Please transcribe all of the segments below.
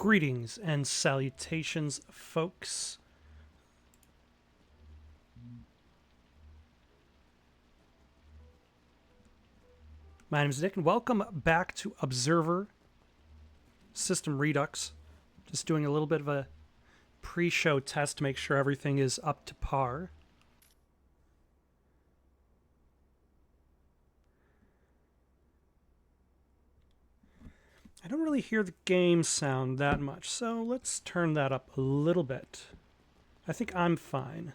Greetings and salutations, folks. My name is Nick, and welcome back to Observer System Redux. Just doing a little bit of a pre-show test to make sure everything is up to par. I don't really hear the game sound that much, so let's turn that up a little bit. I think I'm fine.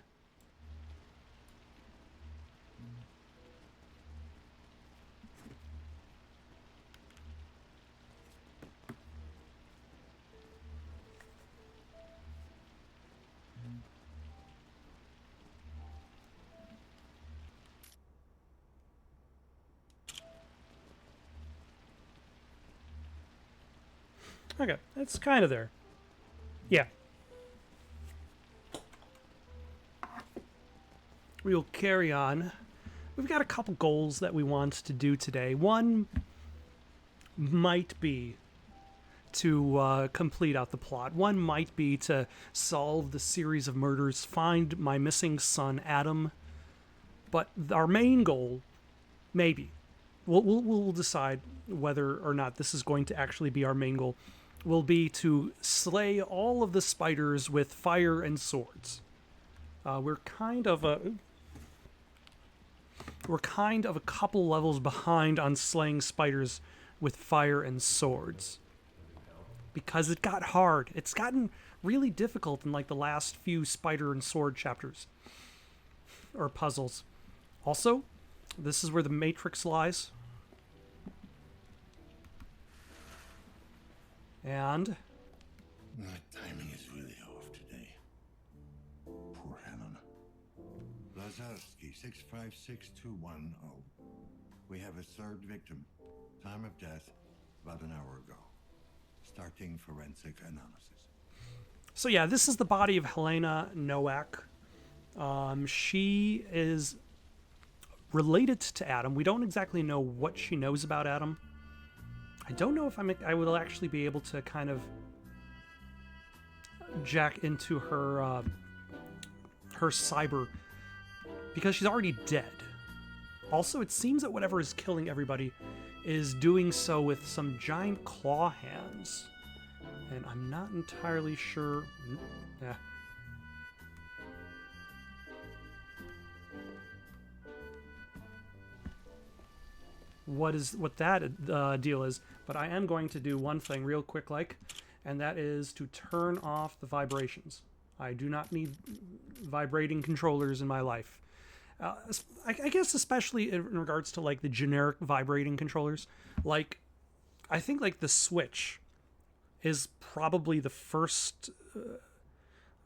Okay, it's kind of there. Yeah. We'll carry on. We've got a couple goals that we want to do today. One might be to complete out the plot. One might be to solve the series of murders, find my missing son, Adam. But our main goal, maybe, we'll decide whether or not this is going to actually be our main goal, will be to slay all of the spiders with fire and swords. We're kind of a couple levels behind on slaying spiders with fire and swords, because it got hard. It's gotten really difficult in like the last few spider and sword chapters or puzzles. Also, this is where the Matrix lies. And My timing is really off today. Poor Helen. Lazarski, 656210. We have a third victim. Time of death, about an hour ago. Starting forensic analysis. so yeah, this is the body of Helena Nowak. She is related to Adam. We don't exactly know what she knows about Adam. I don't know if I will actually be able to kind of jack into her her cyber, because she's already dead. Also, it seems that whatever is killing everybody is doing so with some giant claw hands, and I'm not entirely sure. Yeah. What that deal is, but I am going to do one thing real quick, and that is to turn off the vibrations. I do not need vibrating controllers in my life. I guess especially in regards to like the generic vibrating controllers. Like, I think like the Switch is probably the first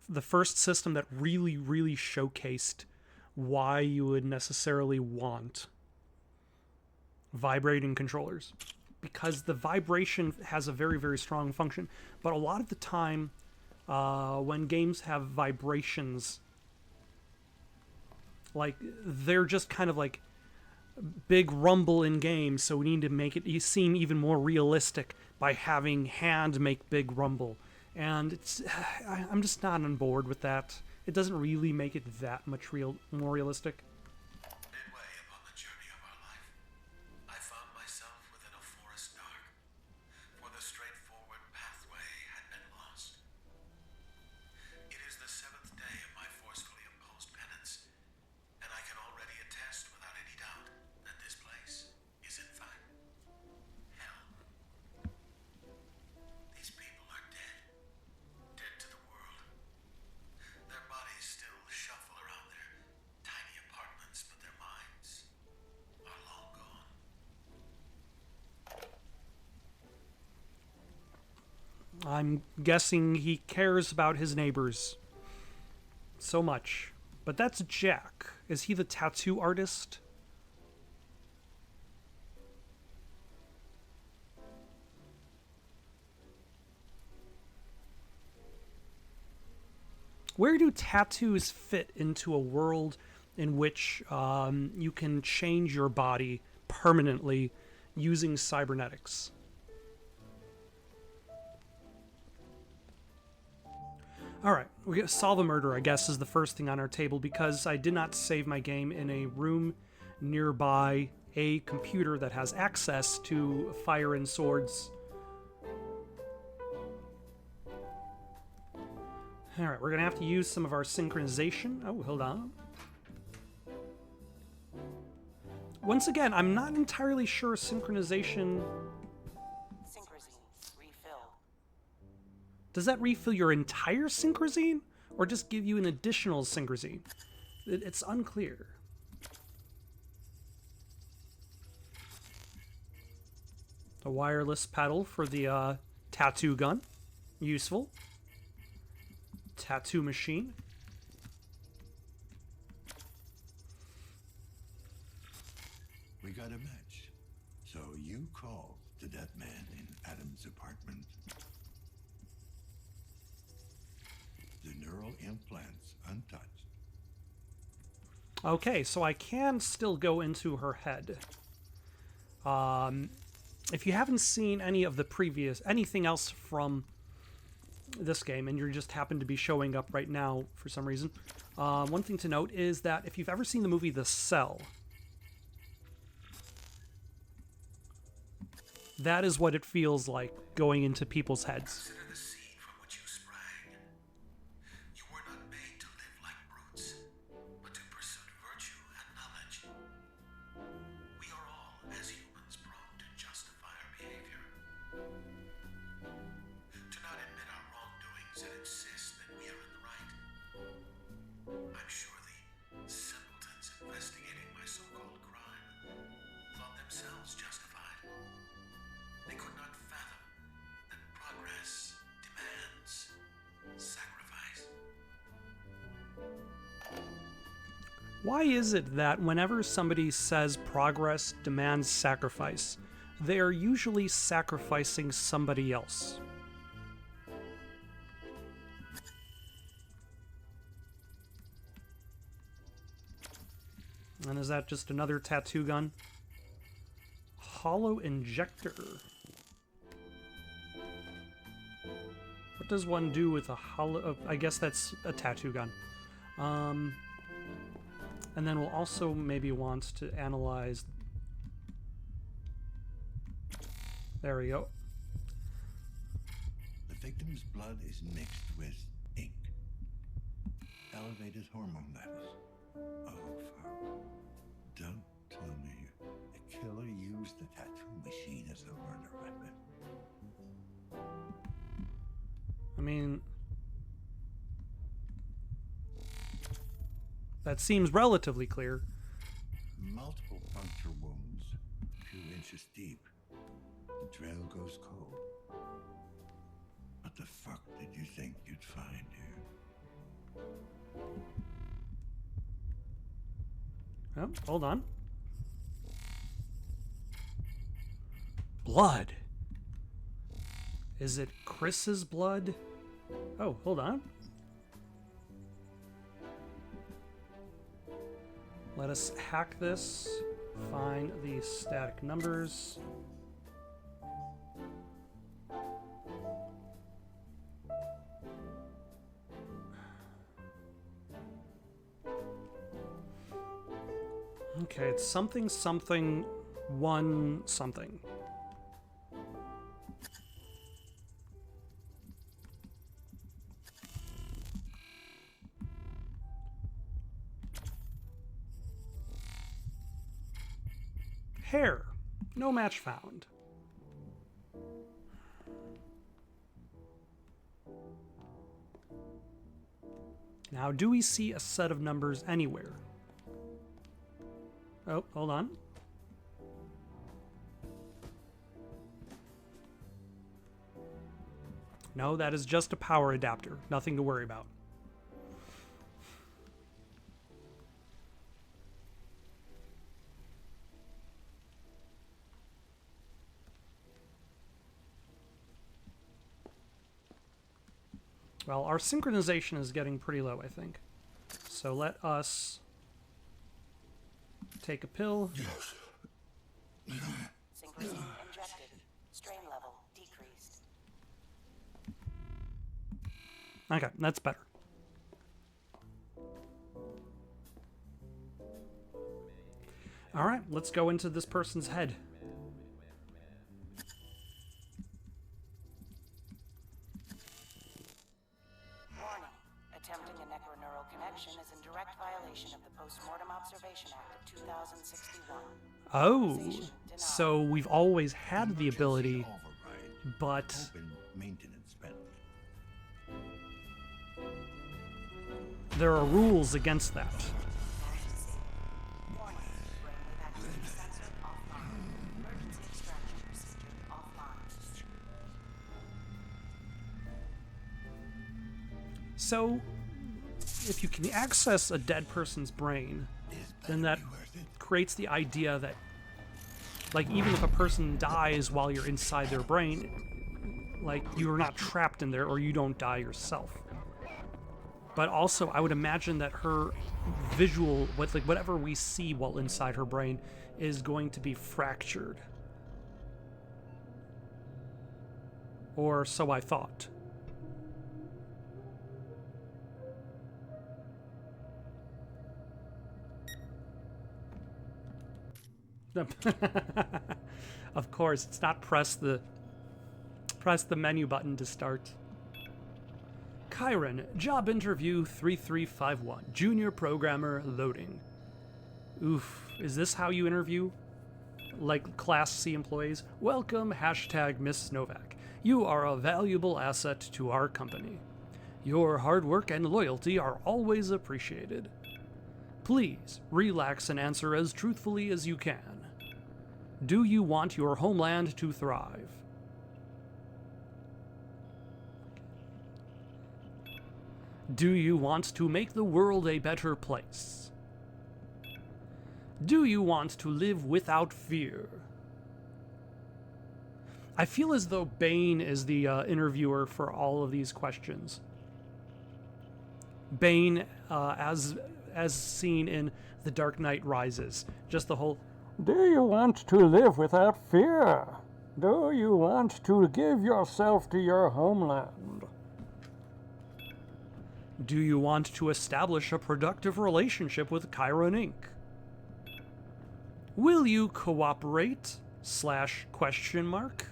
system that really showcased why you would necessarily want vibrating controllers, because the vibration has a very strong function. But a lot of the time, when games have vibrations, like, they're just kind of like big rumble in games, so we need to make it seem even more realistic by having hand make big rumble, and I'm just not on board with that. It doesn't really make it that much more realistic. Midway upon the journey of our life, I found myself within a forest dark, for the straightforward pathway had been lost. It is the 7th day of my forcefully imposed penance, and I can already attest without any doubt that this place is in fact hell. These people are dead. Dead to the world. Their bodies still shuffle around their tiny apartments, but their minds are long gone. I'm guessing he cares about his neighbors so much. But that's Jack. Is he the tattoo artist? Where do tattoos fit into a world in which you can change your body permanently using cybernetics? Alright, we get solve a murder, I guess, is the first thing on our table because I did not save my game in a room nearby a computer that has access to fire and swords. Alright, we're gonna have to use some of our synchronization. Oh, hold on. Once again, I'm not entirely sure synchronization... Does that refill your entire synchrosine? Or just give you an additional synchrosine? It's unclear. A wireless pedal for the tattoo gun. Useful. Tattoo machine. We got a match. So you called to that man in Adam's apartment. The neural implants untouched. Okay, so I can still go into her head. If you haven't seen any of the previous, anything else from this game, and you just happen to be showing up right now for some reason, one thing to note is that if you've ever seen the movie The Cell, that is what it feels like going into people's heads. Consider the seed from which you sprang. You were not made to live like brutes, but to pursue virtue and knowledge. We are all, as humans, prone to justify our behavior. To not admit our wrongdoings and insist that we are in the right. I'm sure the simpletons investigating my so-called crime thought themselves justified. They could not fathom that progress demands sacrifice. Why is it that whenever somebody says progress demands sacrifice, they are usually sacrificing somebody else? And is that just another tattoo gun? Hollow injector. What does one do with a hollow... Oh, I guess that's a tattoo gun. And then we'll also maybe want to analyze... There we go. The victim's blood is mixed with ink. Elevated hormone levels. Oh, fuck. Don't tell me the killer used the tattoo machine as a murder weapon. I mean... That seems relatively clear. Multiple puncture wounds, 2 inches deep. The trail goes cold. What the fuck did you think you'd find here? Oh, hold on. Blood. Is it Chris's blood? Oh, hold on. Let us hack this. Find the static numbers. Okay, it's something something 1 something. Hair. No match found. Now, do we see a set of numbers anywhere? Oh, hold on. No, that is just a power adapter. Nothing to worry about. Well, our synchronization is getting pretty low, I think. So let us take a pill. Synchronization injected. Strain level decreased. Okay, that's better. All right, let's go into this person's head. Warning. Attempting a necroneural connection is in direct violation of the Postmortem Observation Act of 2061. Oh, so we've always had the ability, Override. but Open maintenance spend. there are rules against that. Warning. Brainwave activity sensor offline. Emergency extraction procedure offline. So, if you can access a dead person's brain, then that creates the idea that, like, even if a person dies while you're inside their brain, like, you're not trapped in there or you don't die yourself. But also, I would imagine that her visual, whatever we see while inside her brain, is going to be fractured. Or so I thought. Of course, it's not press the menu button to start. Chiron, job interview 3351, junior programmer loading. Oof, is this how you interview? Like Class C employees? Welcome, hashtag Miss Novak. You are a valuable asset to our company. Your hard work and loyalty are always appreciated. Please, relax and answer as truthfully as you can. Do you want your homeland to thrive? Do you want to make the world a better place? Do you want to live without fear? I feel as though Bane is the interviewer for all of these questions. Bane, as seen in The Dark Knight Rises, just the whole, do you want to live without fear? Do you want to give yourself to your homeland? Do you want to establish a productive relationship with Chiron Inc.? Will you cooperate? /question mark?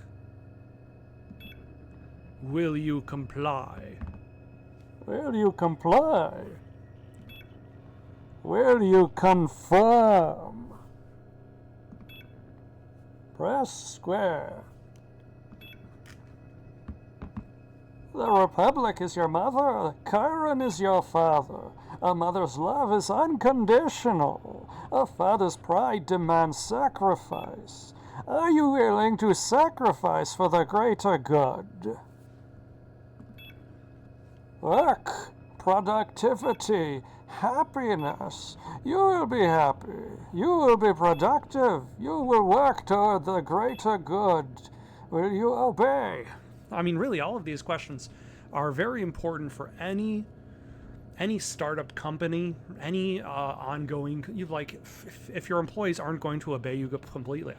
Will you comply? Will you comply? Will you confirm? Press square. The Republic is your mother. Chiron is your father. A mother's love is unconditional. A father's pride demands sacrifice. Are you willing to sacrifice for the greater good? Work, productivity, happiness. You will be happy. You will be productive. You will work toward the greater good. Will you obey? I mean, really, all of these questions are very important for any startup company, any ongoing. If your employees aren't going to obey you completely,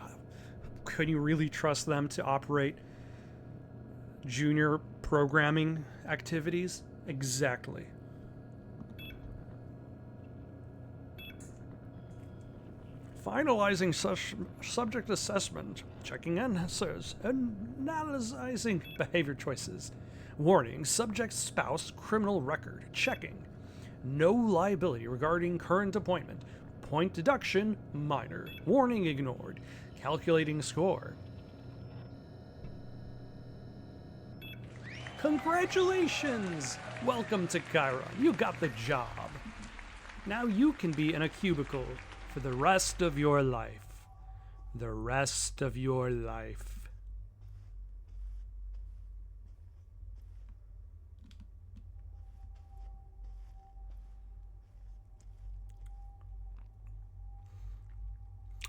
can you really trust them to operate junior programming activities? Exactly. Finalizing such subject assessment, checking answers, analyzing behavior choices. Warning, subject spouse criminal record, checking. No liability regarding current appointment. Point deduction, minor. Warning ignored. Calculating score. Congratulations! Welcome to Chiron. You got the job. Now you can be in a cubicle for the rest of your life. The rest of your life.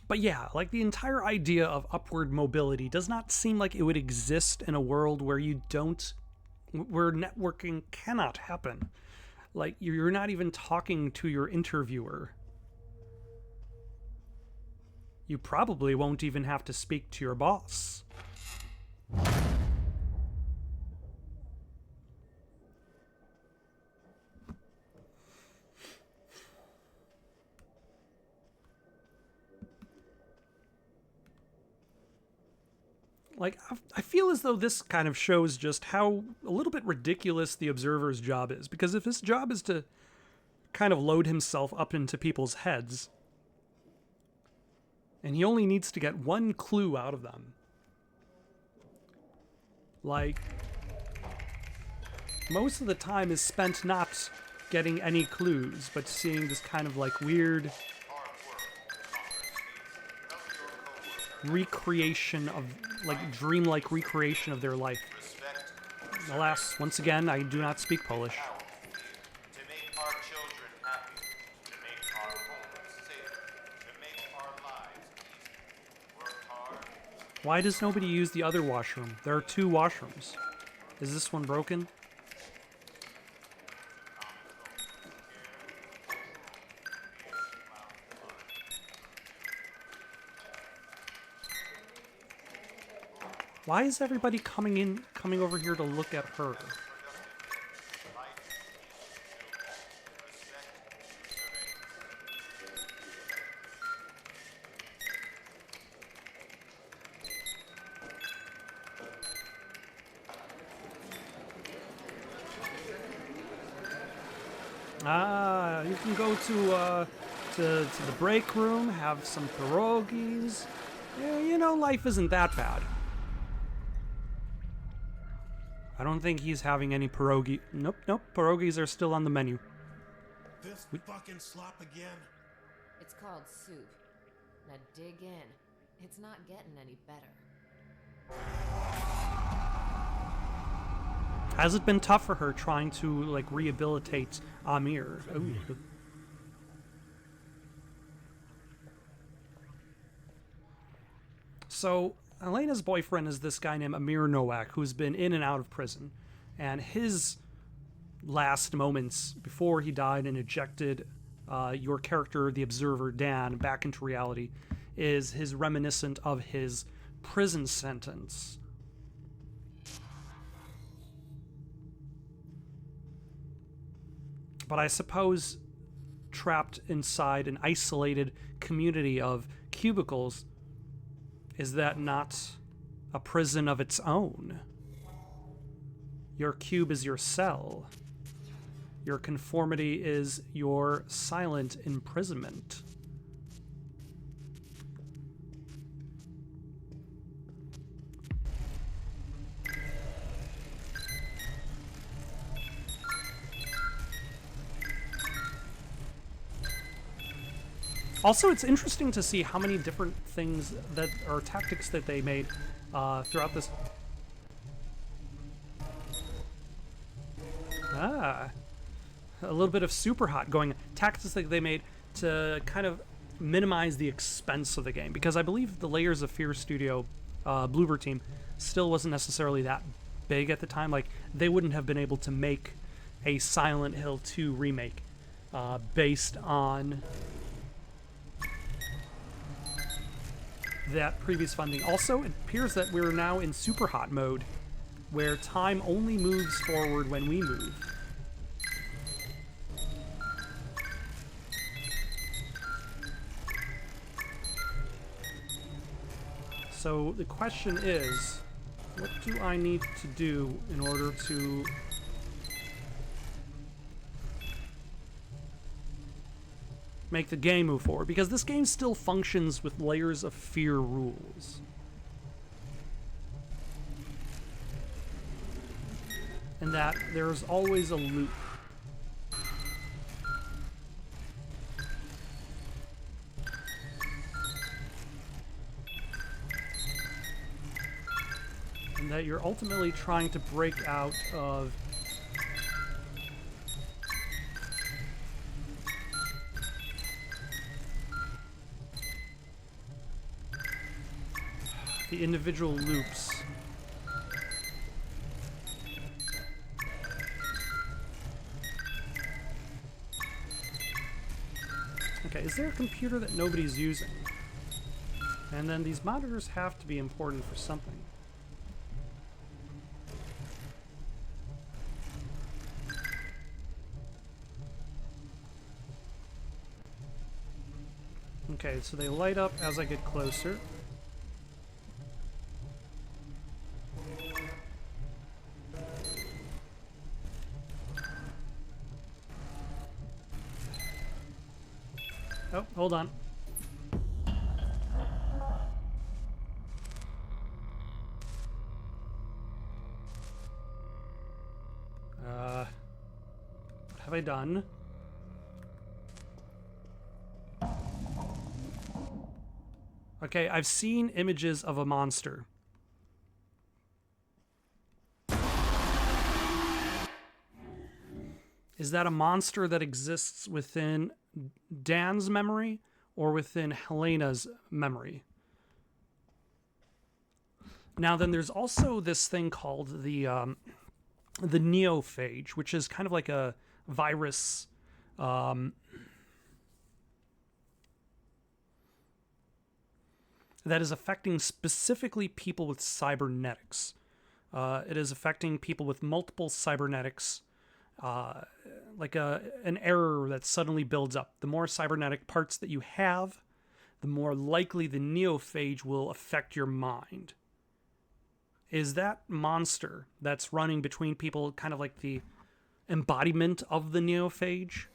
But yeah, like the entire idea of upward mobility does not seem like it would exist in a world where where networking cannot happen. Like, you're not even talking to your interviewer. You probably won't even have to speak to your boss. Like, I feel as though this kind of shows just how a little bit ridiculous the Observer's job is. Because if his job is to kind of load himself up into people's heads, and he only needs to get one clue out of them, like, most of the time is spent not getting any clues, but seeing this kind of like weird recreation of, like, dreamlike recreation of their life. Alas, once again, I do not speak Polish. To make our children happy, to make our homes safe, to make our lives easier. Work hard. Why does nobody use the other washroom? There are 2 washrooms. Is this one broken? Why is everybody coming over here to look at her? Ah, you can go to the break room, have some pierogies. Yeah, you know, life isn't that bad. I don't think he's having any pierogi. Nope, pierogies are still on the menu. This fucking slop again? It's called soup. Now dig in. It's not getting any better. Has it been tough for her trying to, like, rehabilitate Amir? Ooh. So, Elena's boyfriend is this guy named Amir Nowak, who's been in and out of prison. And his last moments before he died and ejected your character, the Observer, Dan, back into reality, is his reminiscent of his prison sentence. But I suppose trapped inside an isolated community of cubicles, is that not a prison of its own? Your cube is your cell. Your conformity is your silent imprisonment. Also, it's interesting to see how many different things that are tactics that they made throughout this. A little bit of super hot going. Tactics that they made to kind of minimize the expense of the game, because I believe the Layers of Fear studio, Bloober team, still wasn't necessarily that big at the time. Like, they wouldn't have been able to make a Silent Hill 2 remake based on that previous funding. Also, it appears that we're now in super hot mode, where time only moves forward when we move. So the question is, what do I need to do in order to make the game move forward? Because this game still functions with Layers of Fear rules. And that there's always a loop. And that you're ultimately trying to break out of the individual loops. Okay, is there a computer that nobody's using? And then these monitors have to be important for something. Okay, so they light up as I get closer. Oh, hold on. What have I done? Okay, I've seen images of a monster. Is that a monster that exists within Dan's memory or within Helena's memory? Now then, there's also this thing called the neophage, which is kind of like a virus that is affecting specifically people with cybernetics. It is affecting people with multiple cybernetics, like an error that suddenly builds up. The more cybernetic parts that you have, the more likely the neophage will affect your mind. Is that monster that's running between people kind of like the embodiment of the neophage?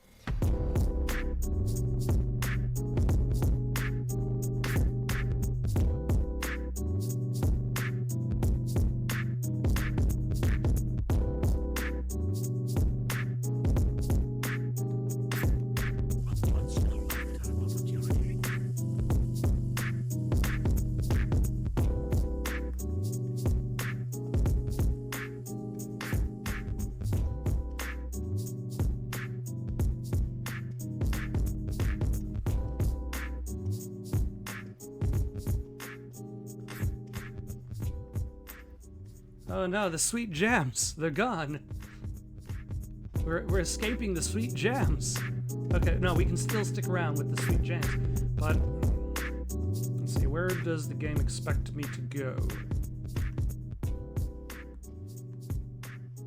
Oh no, the sweet jams. They're gone. We're escaping the sweet jams. Okay, no, we can still stick around with the sweet jams. But, let's see, where does the game expect me to go?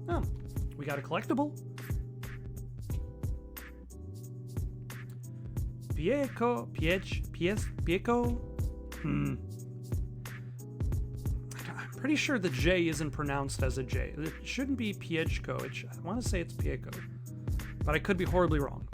Oh, we got a collectible. Pieco? I'm pretty sure the J isn't pronounced as a J. It shouldn't be Piechko. I want to say it's Pieco, but I could be horribly wrong.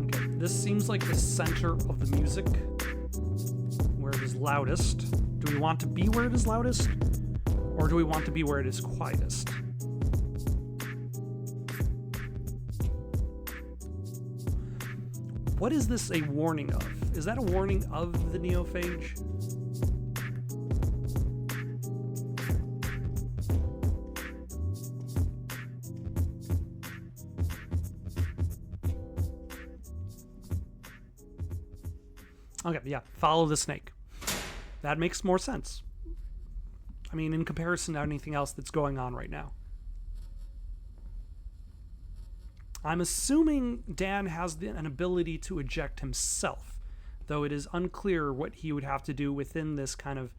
Okay, this seems like the center of the music, where it is loudest. Do we want to be where it is loudest? Or do we want to be where it is quietest? What is this a warning of? Is that a warning of the neophage? Okay, yeah, follow the snake. That makes more sense. I mean, in comparison to anything else that's going on right now. I'm assuming Dan has an ability to eject himself, though it is unclear what he would have to do within this kind of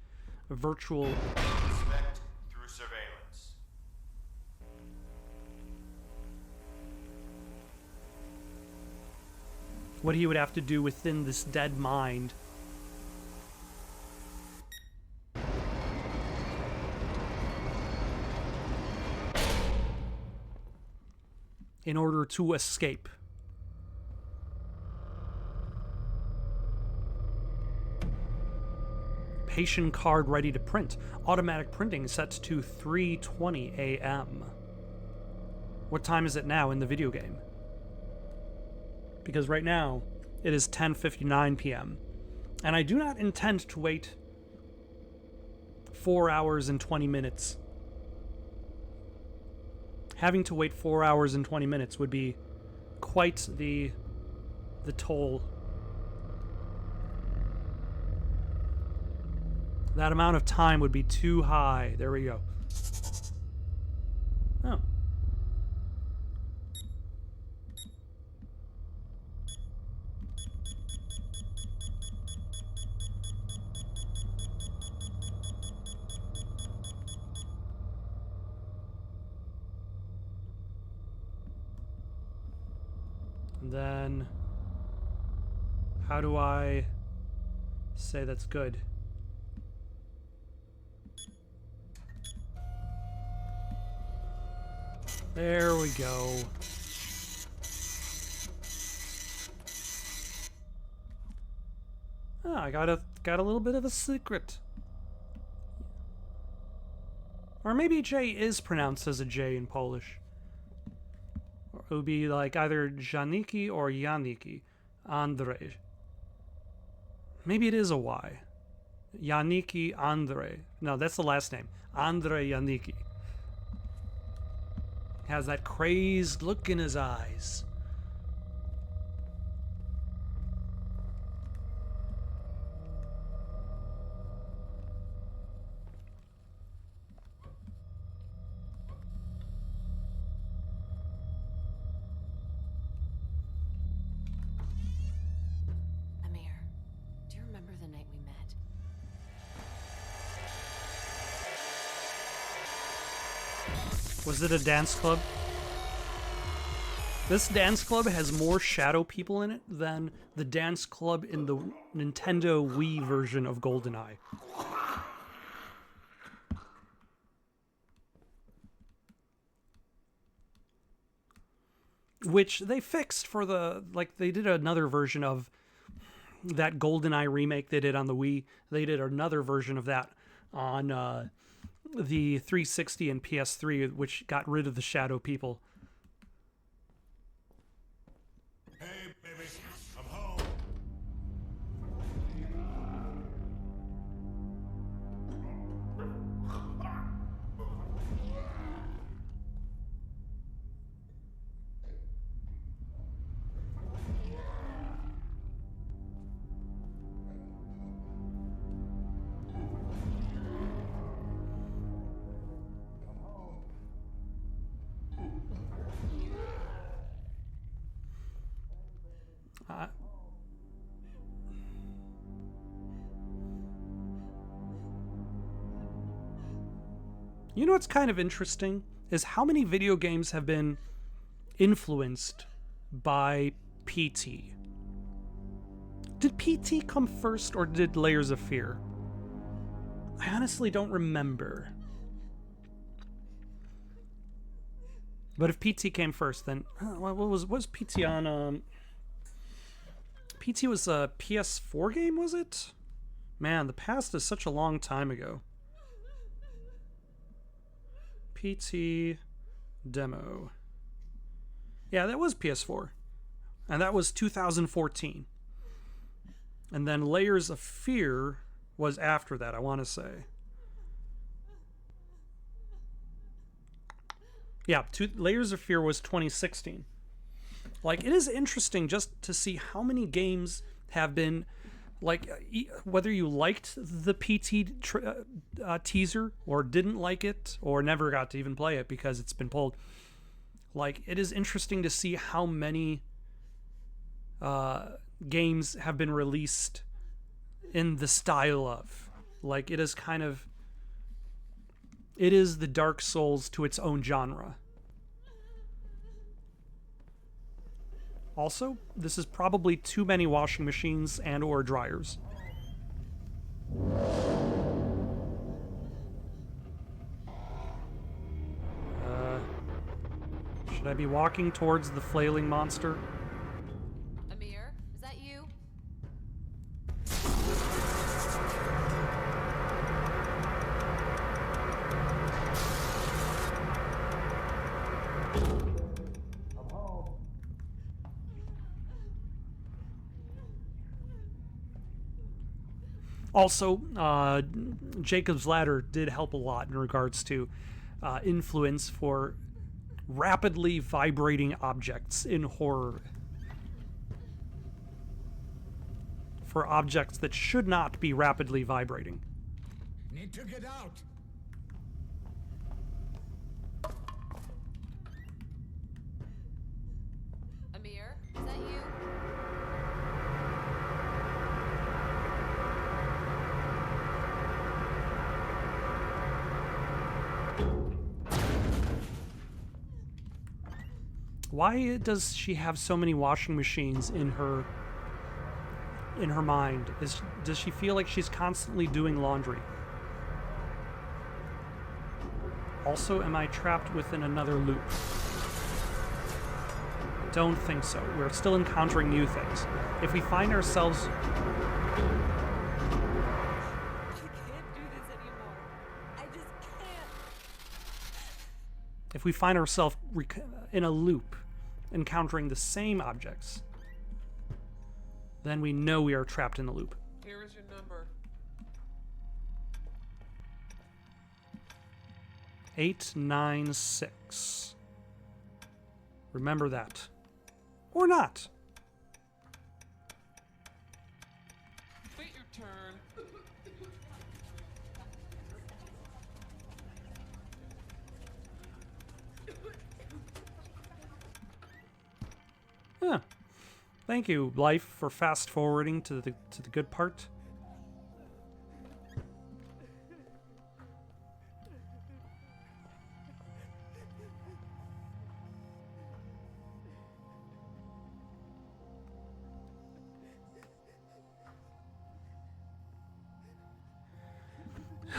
virtual... Inspect through surveillance. What he would have to do within this dead mind. In order to escape. Patient card ready to print. Automatic printing set to 3:20 a.m. What time is it now in the video game? Because right now, it is 10:59 p.m. And I do not intend to wait 4 hours and 20 minutes. Having to wait 4 hours and 20 minutes would be quite the toll. That amount of time would be too high. There we go. Oh. And then how do I say that's good. There we go. Ah, I got a little bit of a secret. Or maybe J is pronounced as a J in Polish. Or it would be like either Janiki or Janiki. Andrzej. Maybe it is a Y. Janiki Andrzej. No, that's the last name. Andrzej Janiki. Has that crazed look in his eyes. Amir, do you remember the night we met? Was it a dance club? This dance club has more shadow people in it than the dance club in the Nintendo Wii version of GoldenEye. Which they fixed for the, like, they did another version of that GoldenEye remake they did on the Wii. They did another version of that on the 360 and PS3, which got rid of the shadow people. Hey, baby, I'm home. You know what's kind of interesting is how many video games have been influenced by PT. Did PT come first or did Layers of Fear? I honestly don't remember. But if PT came first, then what was PT on? PT was a PS4 game, was it? Man, the past is such a long time ago. PT demo. Yeah, that was PS4. And that was 2014. And then Layers of Fear was after that, I want to say. Yeah, Layers of Fear was 2016. Like, it is interesting just to see how many games have been, like, whether you liked the PT teaser or didn't like it or never got to even play it because it's been pulled. Like, it is interesting to see how many games have been released in the style of. Like, it is kind of... It is the Dark Souls to its own genre. Also, this is probably too many washing machines and or dryers. Should I be walking towards the flailing monster? Amir, is that you? Also, Jacob's Ladder did help a lot in regards to influence for rapidly vibrating objects in horror. For objects that should not be rapidly vibrating. Need to get out. Amir, is that you? Why does she have so many washing machines in in her mind? Does she feel like she's constantly doing laundry? Also, am I trapped within another loop? Don't think so. We're still encountering new things. If we find ourselves... I can't do this anymore. I just can't. If we find ourselves in a loop, encountering the same objects, then we know we are trapped in the loop. Here is your number. 896. Remember that. Or not. Wait your turn. Huh. Thank you, life, for fast forwarding to the good part.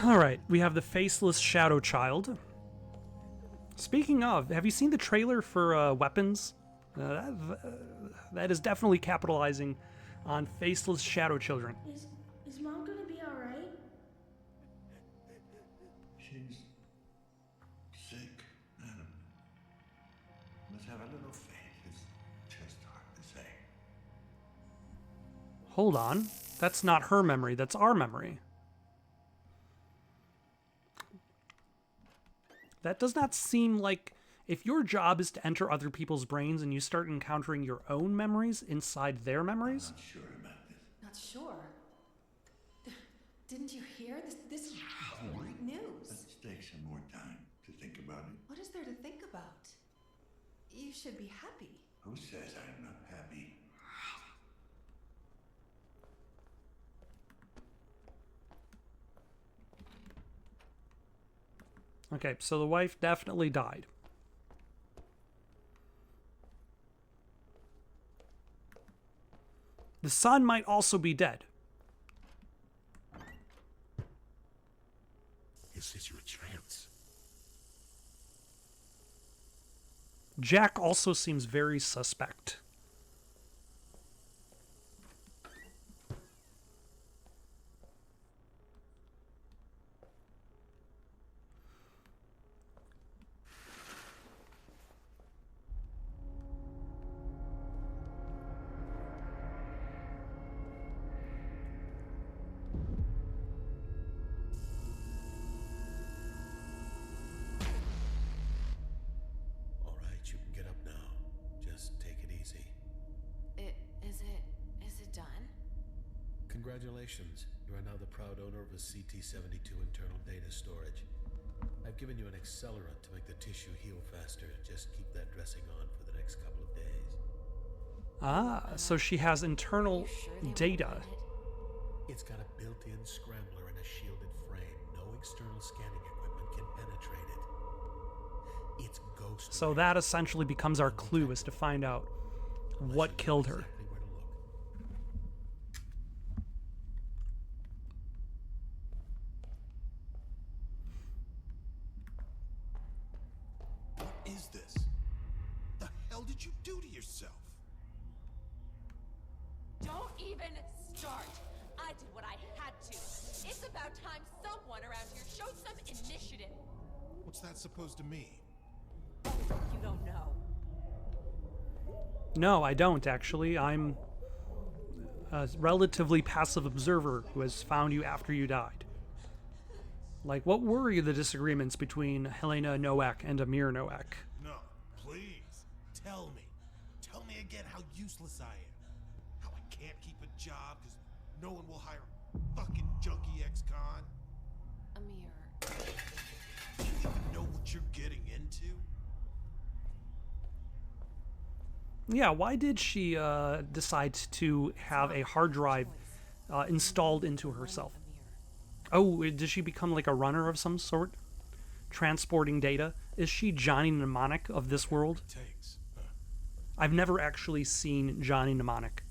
Alright, we have the faceless shadow child. Speaking of, have you seen the trailer for weapons? That is definitely capitalizing on faceless shadow children. Is Mom gonna be alright? She's sick, Adam. Let's have a little faith. It's just hard to say. Hold on. That's not her memory, that's our memory. That does not seem like... If your job is to enter other people's brains and you start encountering your own memories inside their memories... Not sure about this. Not sure. Didn't you hear? This is great news. Let's take some more time to think about it. What is there to think about? You should be happy. Who says I'm not happy? Okay, so the wife definitely died. The son might also be dead. Is this your chance? Jack also seems very suspect. All right, you can get up now. Just take it easy. Is it done? Congratulations. You are now the proud owner of a CT-72 internal data storage. I've given you an accelerant to make the tissue heal faster. Just keep that dressing on for the next couple of days. Ah, so she has internal You sure they won't data. find it? It's got a built-in scrambler and a shielded frame. No external scanning equipment can penetrate it. It's ghost. So that essentially becomes our clue as to find out what killed her. Exactly where to look. What is this? The hell did you do to yourself? Don't even start. I did what I had to. It's about time someone around here showed some initiative. What's that supposed to mean? You don't know. No, I don't, actually. I'm a relatively passive observer who has found you after you died. Like, what were the disagreements between Helena Nowak and Amir Nowak? No, please. Tell me. Tell me again how useless I am. How I can't keep a job because no one will hire a fucking junkie ex-con. Amir. Do you even know what you're getting into? Yeah, why did she decide to have a hard drive installed into herself? Oh, did she become like a runner of some sort? Transporting data? Is she Johnny Mnemonic of this world? Takes. I've never actually seen Johnny Mnemonic.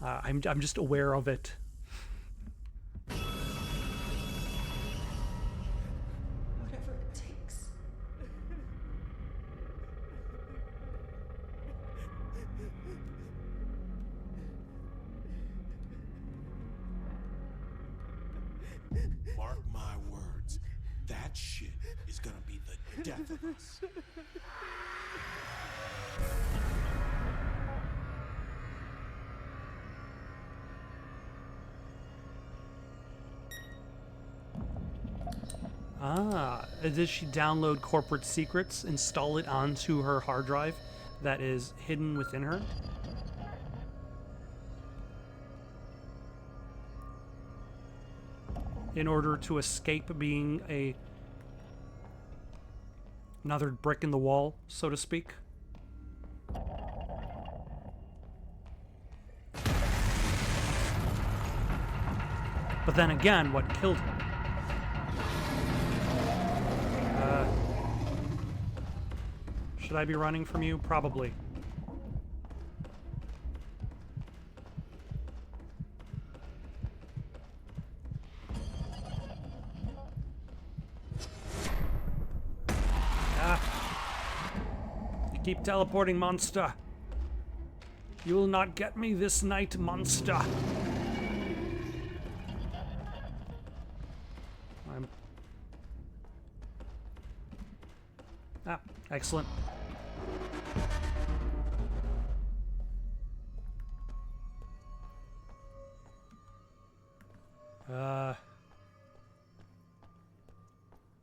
I'm just aware of it. Whatever it takes. Mark my words. That shit is gonna be the death of us. Does she download corporate secrets, install it onto her hard drive that is hidden within her? In order to escape being another brick in the wall, so to speak. But then again, what killed her? Should I be running from you? Probably. You keep teleporting, monster. You will not get me this night, monster. Excellent.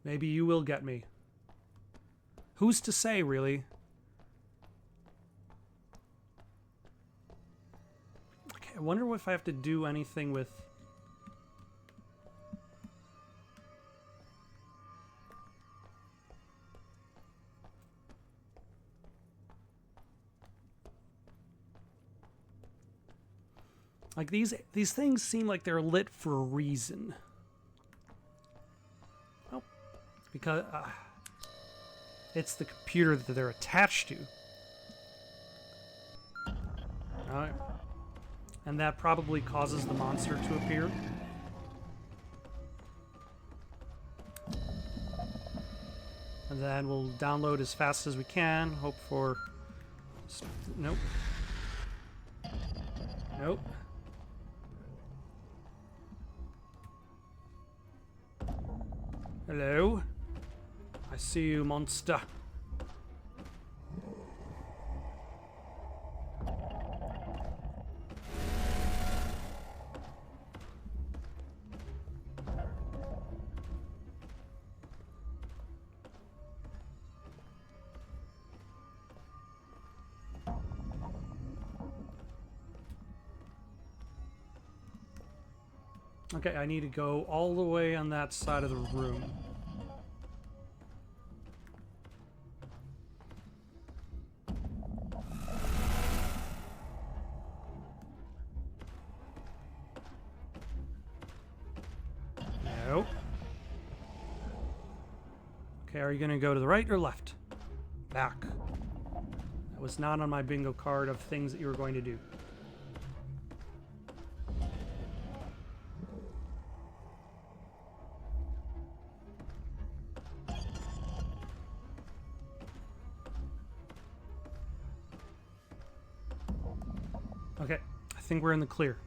Maybe you will get me. Who's to say, really? Okay, I wonder if I have to do anything with... Like, these things seem like they're lit for a reason. Oh, because it's the computer that they're attached to. Alright. And that probably causes the monster to appear. And then we'll download as fast as we can. Hope for... Nope. Nope. Hello? I see you, monster. Okay, I need to go all the way on that side of the room. Nope. Okay, are you gonna go to the right or left? Back. That was not on my bingo card of things that you were going to do. Okay, I think we're in the clear.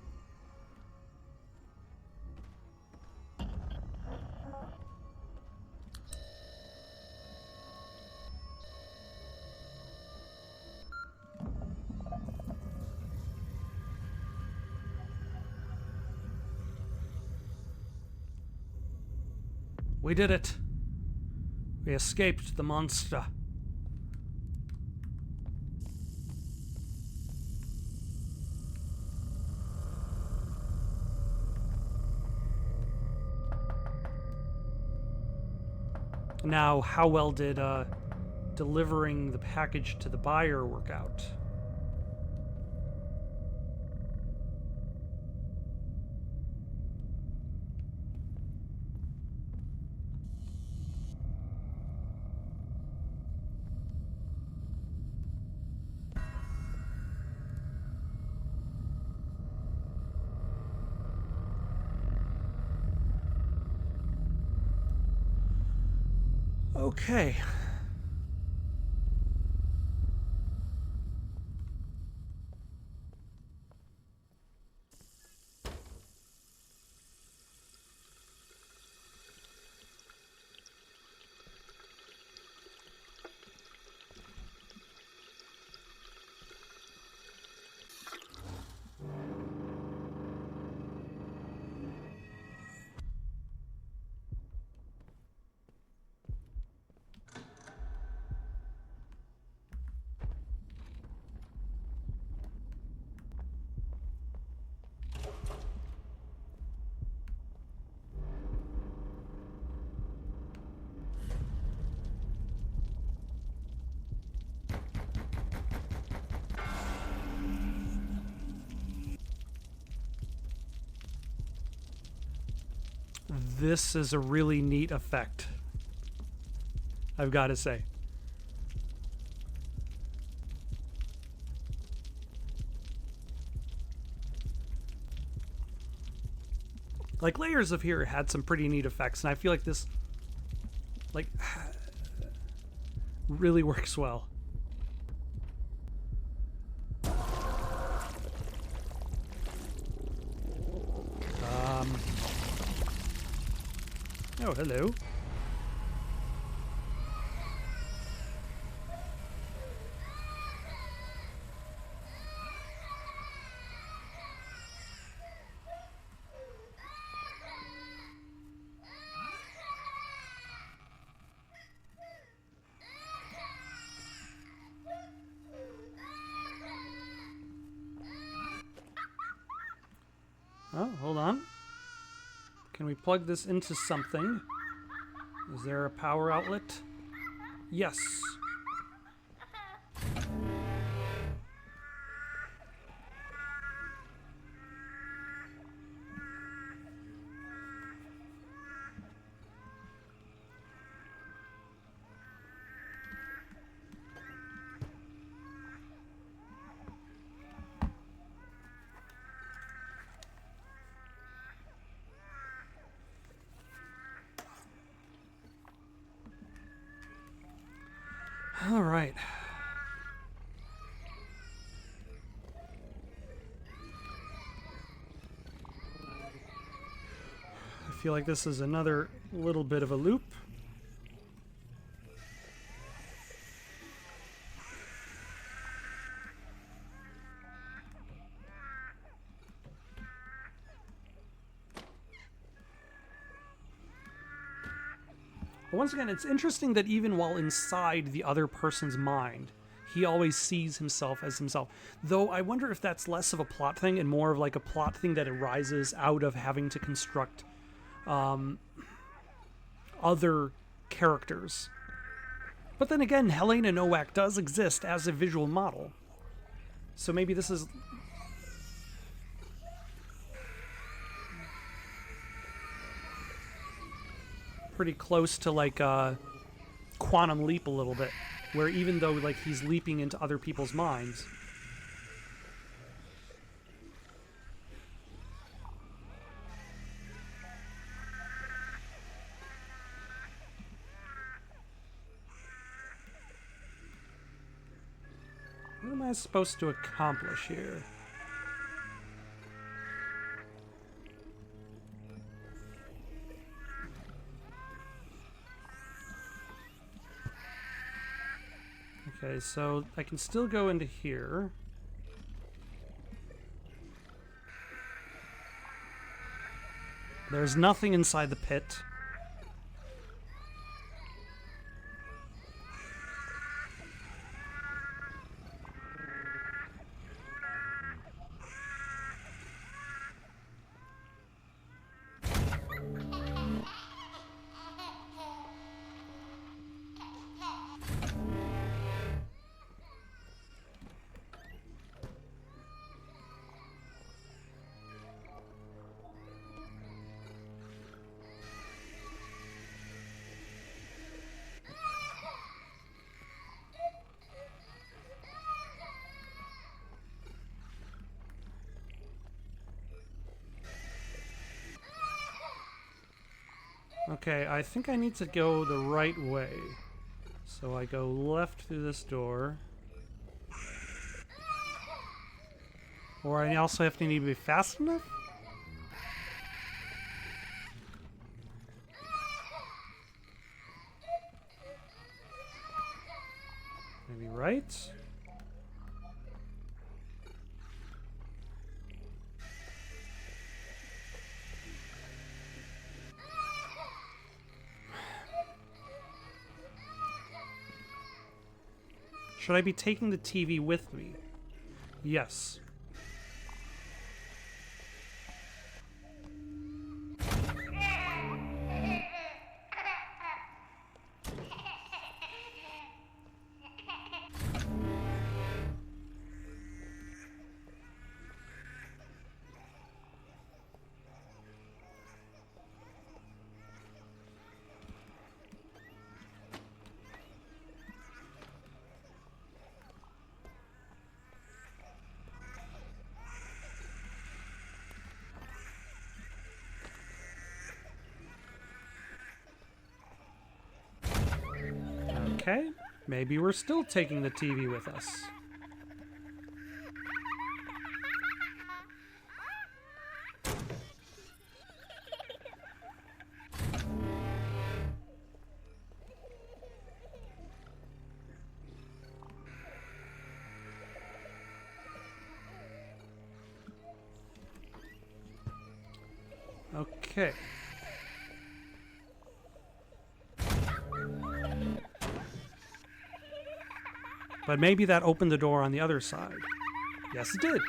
We did it. We escaped the monster. Now, how well did delivering the package to the buyer work out? Okay. This is a really neat effect, I've got to say. Like, Layers of Here had some pretty neat effects, and I feel like this, like, really works well. Oh, hello. Oh, hold on. Can we plug this into something? Is there a power outlet? Yes. All right. I feel like this is another little bit of a loop. But once again, it's interesting that even while inside the other person's mind, he always sees himself as himself. Though I wonder if that's less of a plot thing and more of like a plot thing that arises out of having to construct other characters. But then again, Helena Nowak does exist as a visual model. So maybe this is... pretty close to like Quantum Leap a little bit, where even though like he's leaping into other people's minds, what am I supposed to accomplish here? Okay, so I can still go into here. There's nothing inside the pit. Okay, I think I need to go the right way. So I go left through this door. Or I also have to need to be fast enough? Maybe right? Should I be taking the TV with me? Yes. Okay, maybe we're still taking the TV with us. Okay. But maybe that opened the door on the other side. Yes, it did.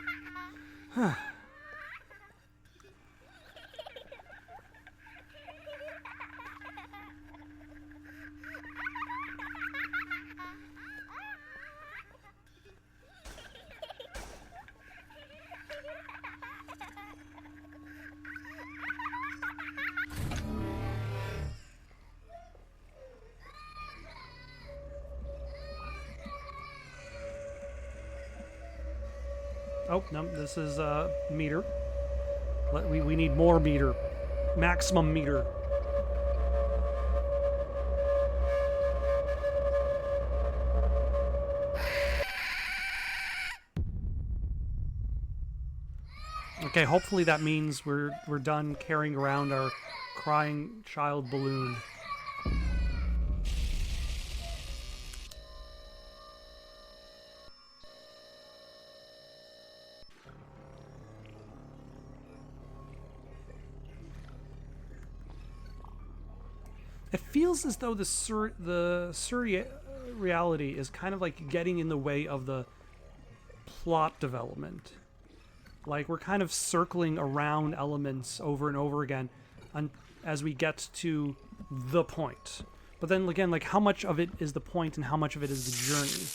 Oh, no, this is meter. We need more meter. Maximum meter. Okay, hopefully that means we're done carrying around our crying child balloon. It feels as though the surreality is kind of like getting in the way of the plot development. Like we're kind of circling around elements over and over again as we get to the point. But then again, like how much of it is the point and how much of it is the journey?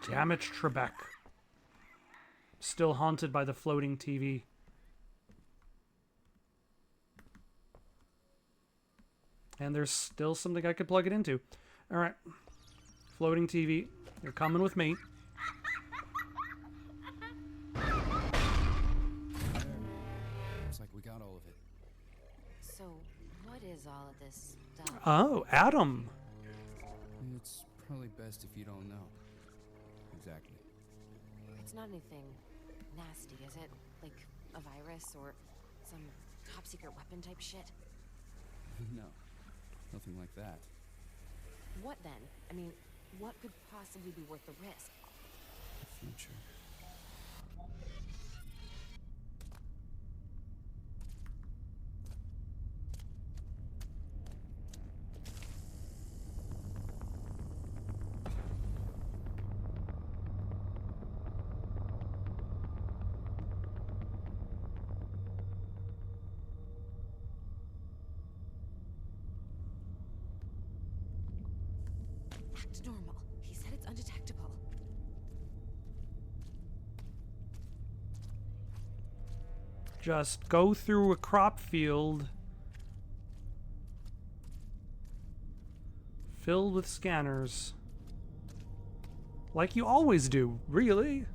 Damn it, Trebek. Still haunted by the floating TV. And there's still something I could plug it into. All right. Floating TV. You're coming with me. Looks like we got all of it. So, what is all of this stuff? Oh, Adam. It's probably best if you don't know. Exactly. It's not anything nasty, is it? Like a virus or some top secret weapon type shit? No. Nothing like that. What then? I mean, what could possibly be worth the risk? The future. Act normal. He said it's undetectable. Just go through a crop field filled with scanners. Like you always do, really.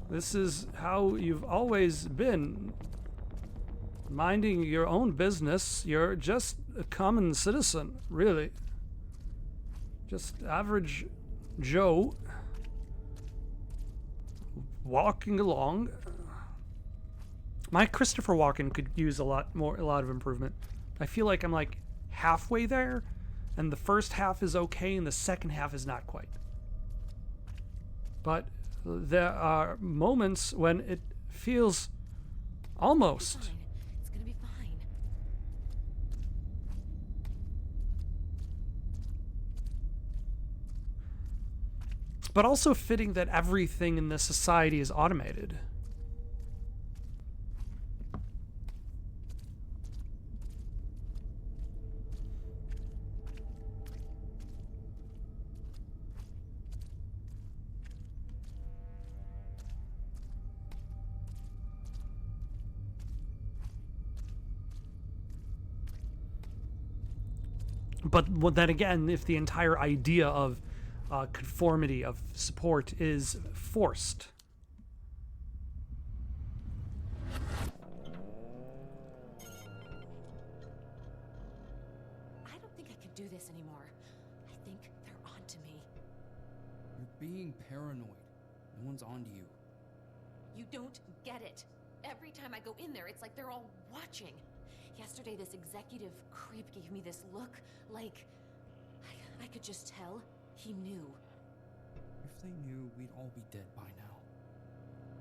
This is how you've always been. Minding your own business. You're just a common citizen, really. Just average Joe. Walking along. My Christopher Walken could use a lot of improvement. I feel like I'm like halfway there, and the first half is okay, and the second half is not quite. But there are moments when it feels almost. Fine. It's gonna be fine. But also fitting that everything in this society is automated. But then again, if the entire idea of conformity, of support, is forced. I don't think I can do this anymore. I think they're onto me. You're being paranoid. No one's onto you. You don't get it. Every time I go in there, it's like they're all watching. Yesterday, this executive creep gave me this look, like I could just tell he knew. If they knew, we'd all be dead by now.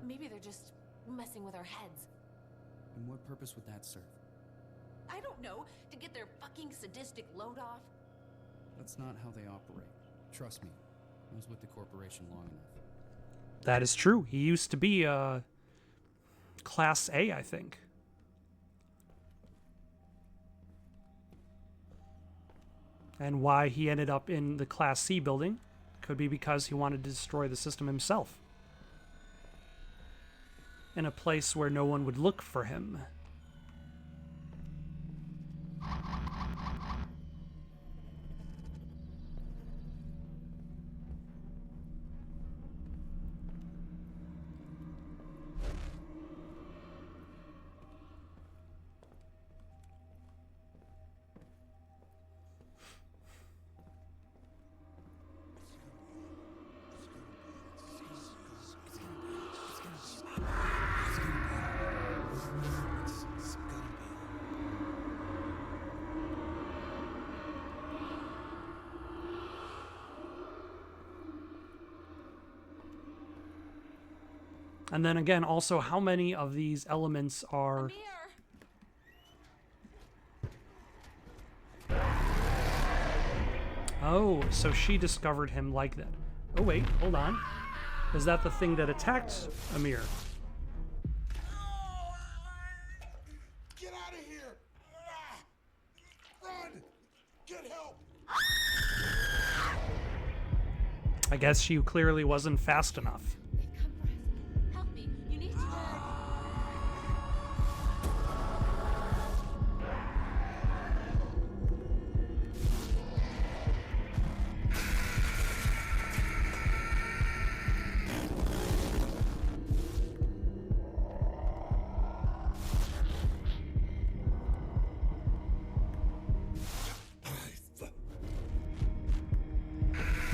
Maybe they're just messing with our heads. And what purpose would that serve? I don't know, to get their fucking sadistic load off. That's not how they operate. Trust me, I was with the corporation long enough. That is true. He used to be Class A, I think. And why he ended up in the Class C building could be because he wanted to destroy the system himself. In a place where no one would look for him. And then again, also, how many of these elements are... Oh, so she discovered him like that. Oh, wait, hold on. Is that the thing that attacked Amir? Get out of here! Run! Get help! I guess she clearly wasn't fast enough. Help me. You need to.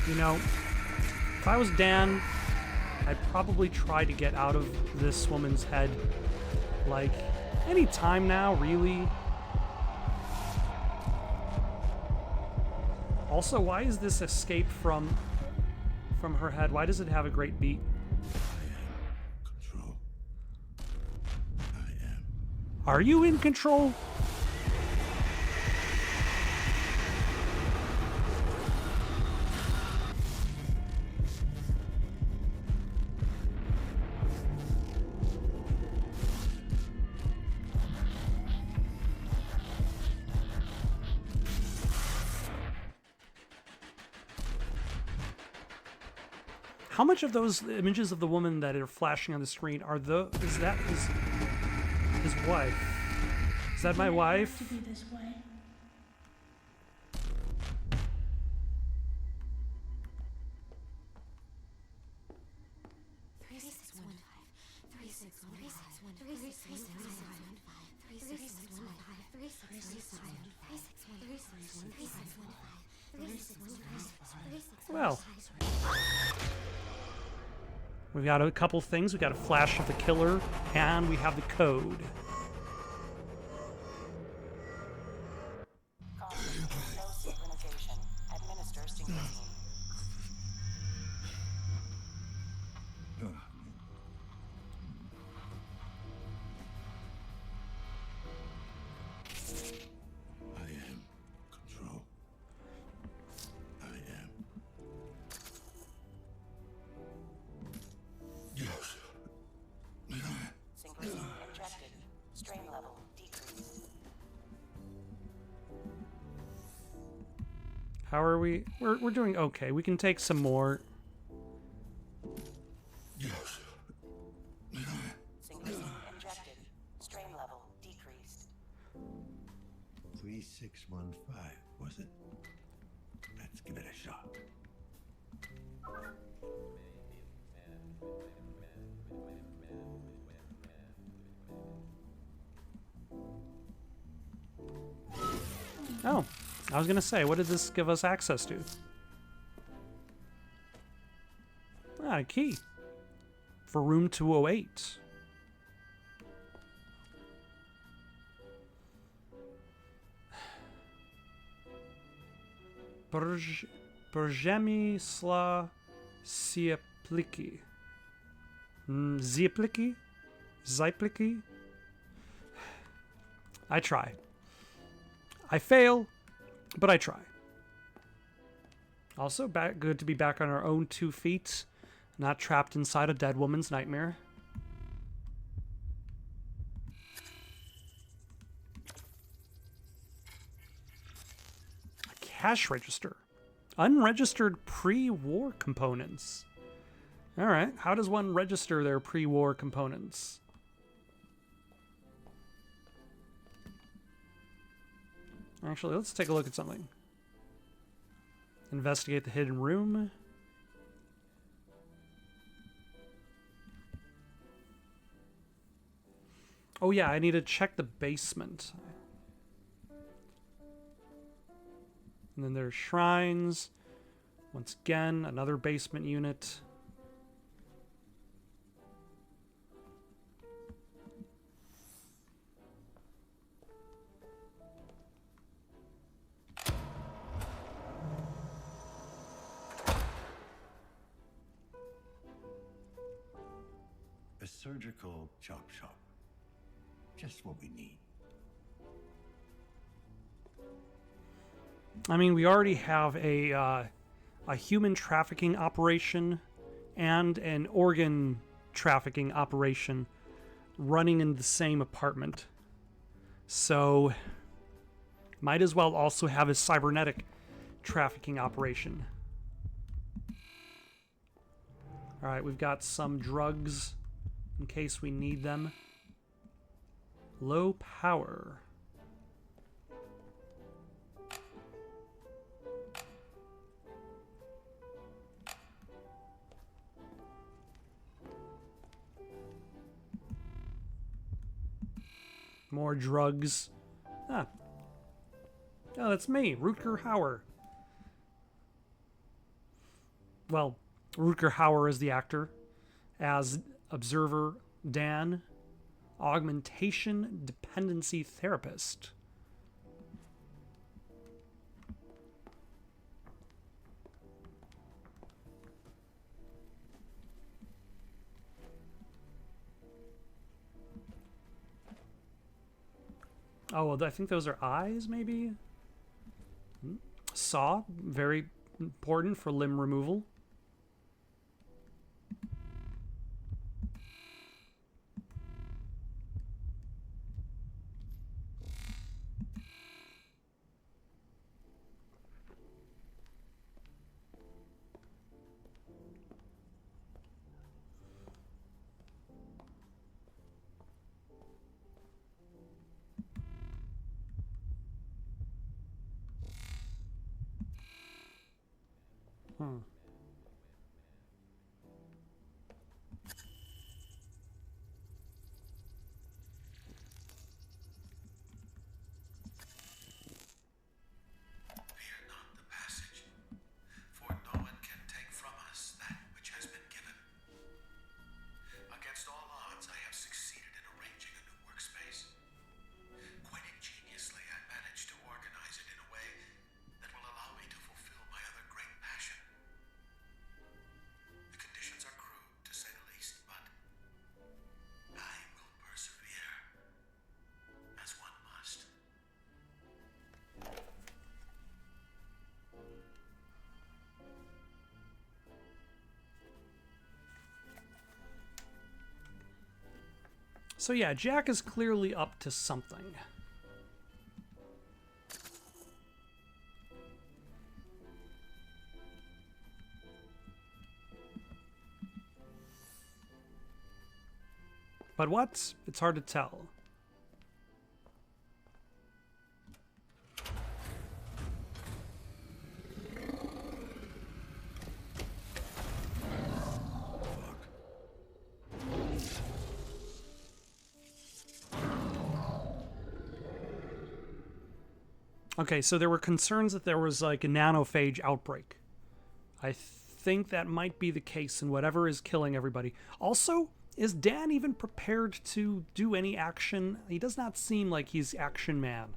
You know, if I was Dan, I'd probably try to get out of this woman's head, like, any time now, really. Also, why is this escape from her head? Why does it have a great beat? Control. I am. Are you in control? How much of those images of the woman that are flashing on the screen are is that his wife? Is that my wife? To be this way. Well, we've got a couple things. We got a flash of the killer, and we have the code. No synchronization. Administer synchrotine. I am control. I am. Yes. Synchrotine injected. Strain level decreased. How are we? We're doing okay. We can take some more. Yes. Synchrotine injected. Strain level decreased. 3615, was it? Let's give it a shot. Oh, I was gonna say, what does this give us access to? Ah, a key for room 208. Przemysła Ziepliki. Ziepliki? Ziepliki? I try. I fail, but I try. Also, good to be back on our own 2 feet, not trapped inside a dead woman's nightmare. A cash register. Unregistered pre-war components. All right, how does one register their pre-war components? Actually, let's take a look at something. Investigate the hidden room. Oh yeah, I need to check the basement. And then there's shrines. Once again, another basement unit. A surgical chop shop. Just what we need. I mean, we already have a human trafficking operation and an organ trafficking operation running in the same apartment. So, might as well also have a cybernetic trafficking operation. Alright, we've got some drugs in case we need them. Low power. More drugs. Ah. Oh, that's me, Rutger Hauer. Well, Rutger Hauer is the actor. As Observer Dan, Augmentation Dependency Therapist. Oh, well, I think those are eyes, maybe? Saw, very important for limb removal. So yeah, Jack is clearly up to something. But what? It's hard to tell. Okay, so there were concerns that there was like a nanophage outbreak. I think that might be the case in whatever is killing everybody. Also, is Dan even prepared to do any action? He does not seem like he's action man.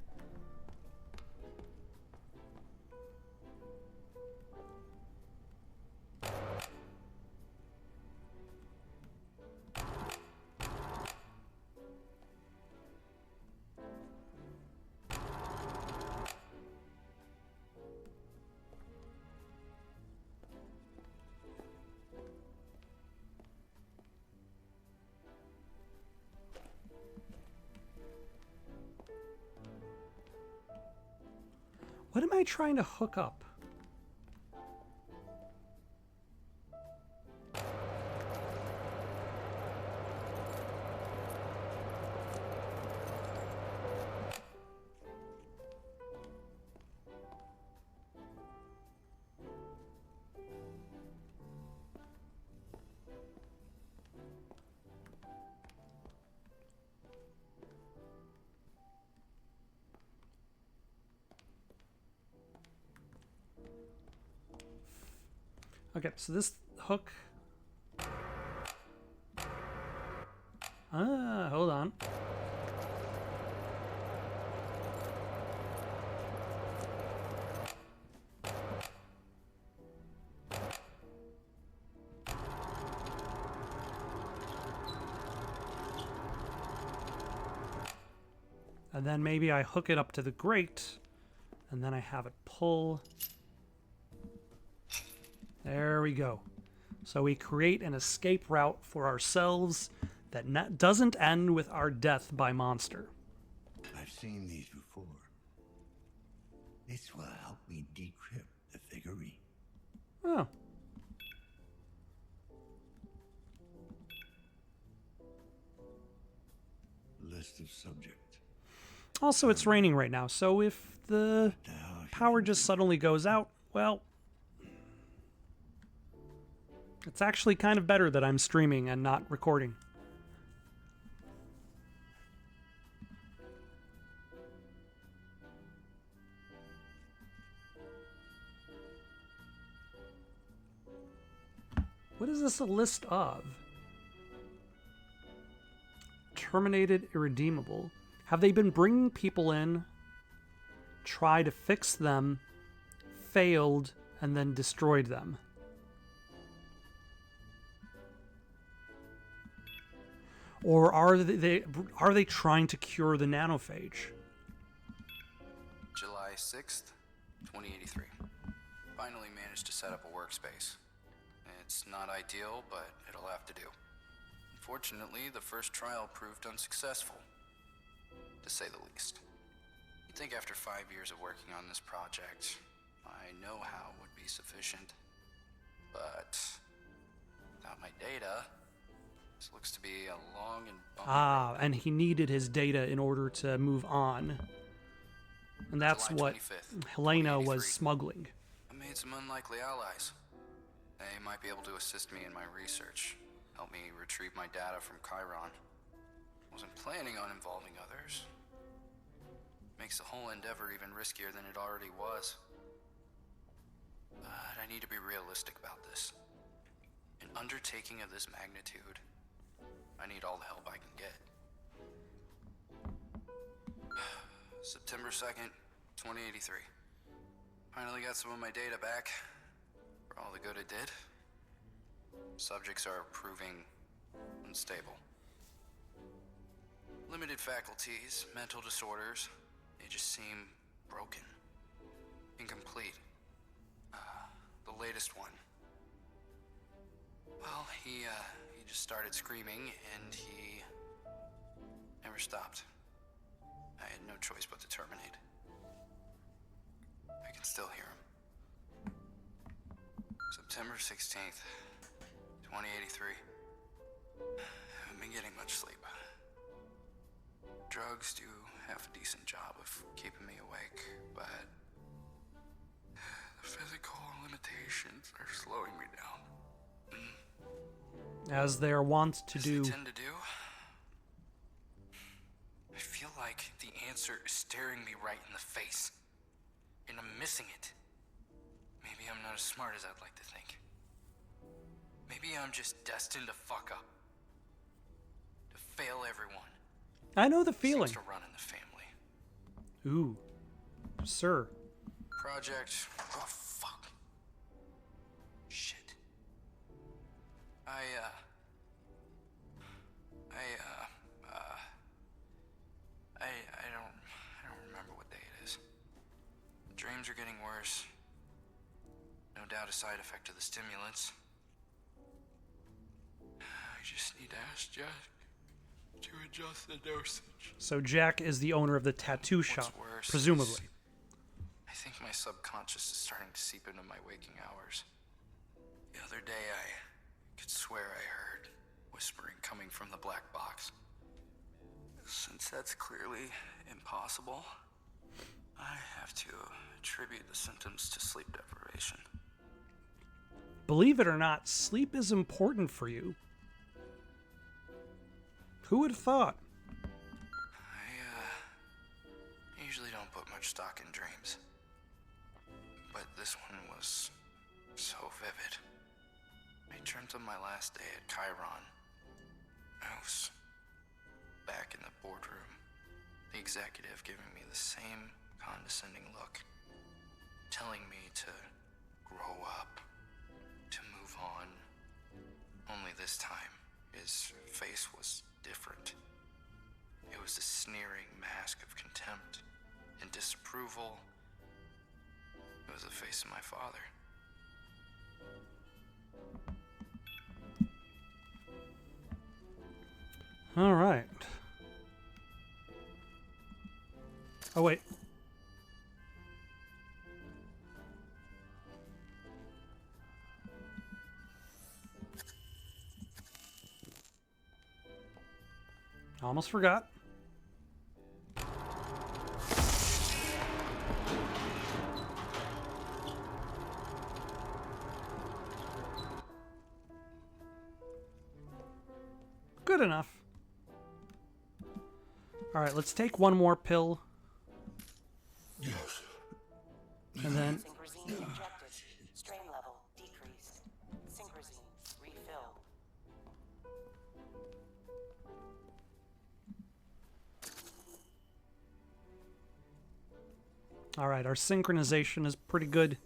What am I trying to hook up? Okay, so this hook... hold on. And then maybe I hook it up to the grate, and then I have it pull... There we go. So we create an escape route for ourselves that doesn't end with our death by monster. I've seen these before. This will help me decrypt the figurine. Oh. List of subject. Also, it's raining right now, so if the power just suddenly goes out, well... It's actually kind of better that I'm streaming and not recording. What is this a list of? Terminated irredeemable. Have they been bringing people in, try to fix them, failed, and then destroyed them? Or are they trying to cure the nanophage? July 6th, 2083. Finally managed to set up a workspace. It's not ideal, but it'll have to do. Unfortunately, the first trial proved unsuccessful, to say the least. You'd think after 5 years of working on this project, I know how would be sufficient. But without my data... This looks to be a long and bumpy road. And he needed his data in order to move on. And that's July what 25th, Helena was 2083. smuggling. I made some unlikely allies. They might be able to assist me in my research, help me retrieve my data from Chiron. Wasn't planning on involving others. Makes the whole endeavor even riskier than it already was. But I need to be realistic about this. An undertaking of this magnitude, I need all the help I can get. September 2nd, 2083. Finally got some of my data back. For all the good it did. Subjects are proving unstable. Limited faculties, mental disorders. They just seem broken. Incomplete. The latest one. Well, he just started screaming, and he never stopped. I had no choice but to terminate. I can still hear him. September 16th, 2083. I haven't been getting much sleep. Drugs do half a decent job of keeping me awake, but the physical limitations are slowing me down. As they are wont to do. As they tend to do. I feel like the answer is staring me right in the face, and I'm missing it. Maybe I'm not as smart as I'd like to think. Maybe I'm just destined to fuck up. To fail everyone. I know the feeling. Seems to run in the family. Ooh. Sir. Project... Oh, fuck. Shit. I don't remember what day it is. The dreams are getting worse. No doubt a side effect of the stimulants. I just need to ask Jack to adjust the dosage. So Jack is the owner of the tattoo shop, presumably. I think my subconscious is starting to seep into my waking hours. The other day I could swear I heard whispering coming from the black box. Since that's clearly impossible, I have to attribute the symptoms to sleep deprivation. Believe it or not, sleep is important for you. Who would have thought? I usually don't put much stock in dreams. But this one was so vivid. I dreamt of my last day at Chiron. I was back in the boardroom. The executive giving me the same condescending look. Telling me to grow up. To move on. Only this time, his face was different. It was a sneering mask of contempt and disapproval. It was the face of my father. All right. Oh, wait. Almost forgot. Good enough. All right, let's take one more pill. Yes. And then... Synchrosine injected. Strain level decreased. Synchrosine refilled. All right, our synchronization is pretty good.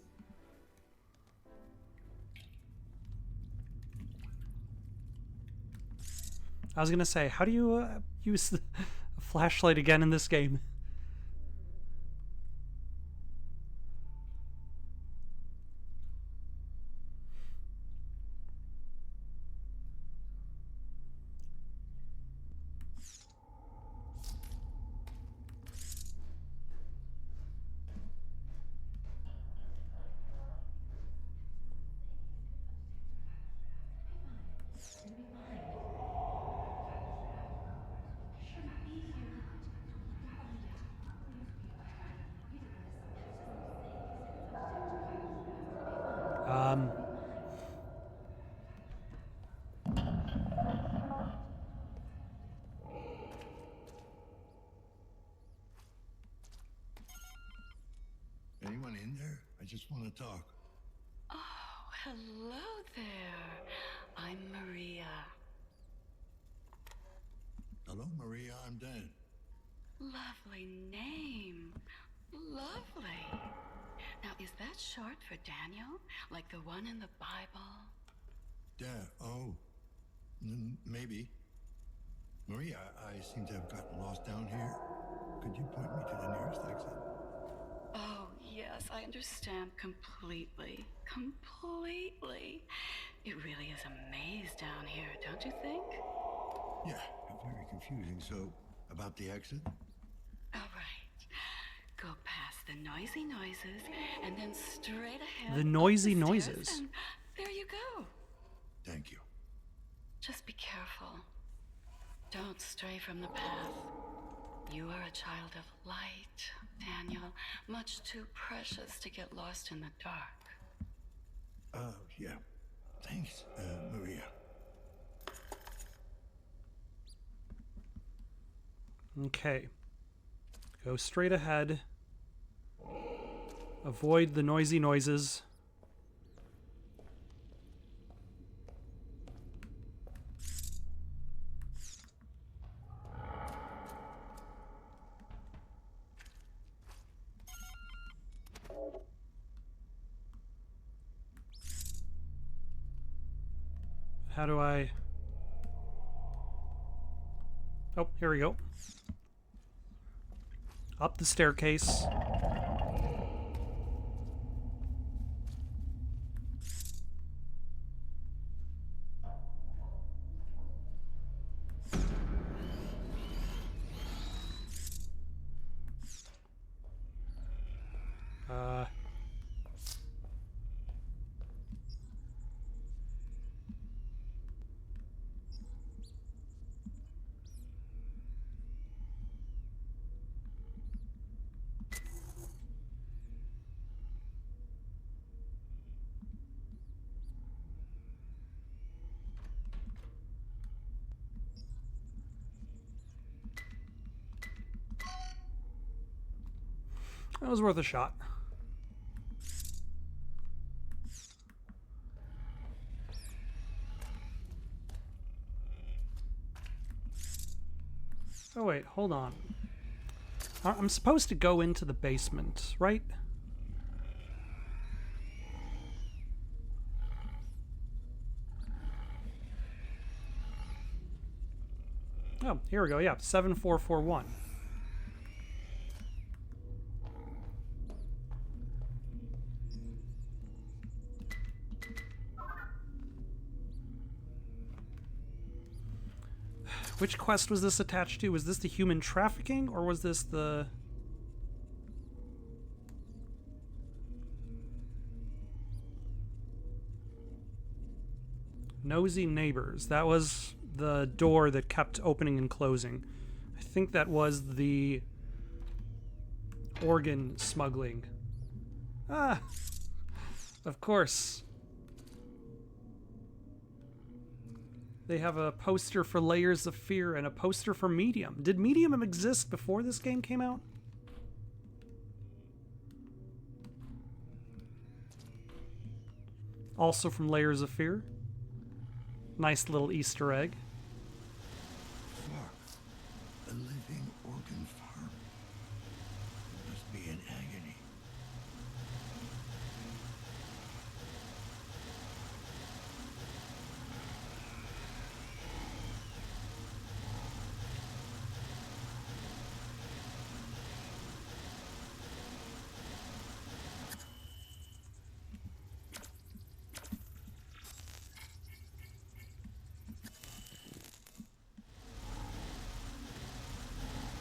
I was gonna say, how do you use the flashlight again in this game? Anyone in there? I just want to talk. Oh, hello there. I'm Maria. Hello, Maria. I'm Dan. Lovely name. Lovely. Now, is that short for Daniel? Like the one in the Bible? Dan. Oh. Maybe. Maria, I seem to have gotten lost down here. Could you point me to the nearest exit? Oh, yes, I understand completely. Completely. It really is a maze down here, don't you think? Yeah, very confusing. So, About the exit? All right. Go past the noisy noises and then straight ahead. The noisy up the noises. stairs, and there you go. Thank you. Just be careful. Don't stray from the path. You are a child of light, Daniel. Much too precious to get lost in the dark. Yeah. Thanks, Maria. Okay. Go straight ahead. Avoid the noisy noises. How do I... Oh, here we go. Up the staircase. That was worth a shot. Oh wait, hold on. I'm supposed to go into the basement, right? Oh, here we go. Yeah, 7441. Which quest was this attached to? Was this the human trafficking, or was this the... Nosy Neighbors? That was the door that kept opening and closing. I think that was the organ smuggling. Ah! Of course. They have a poster for Layers of Fear and a poster for Medium. Did Medium exist before this game came out? Also from Layers of Fear. Nice little Easter egg. Fuck. A living organ farm. Must be in agony.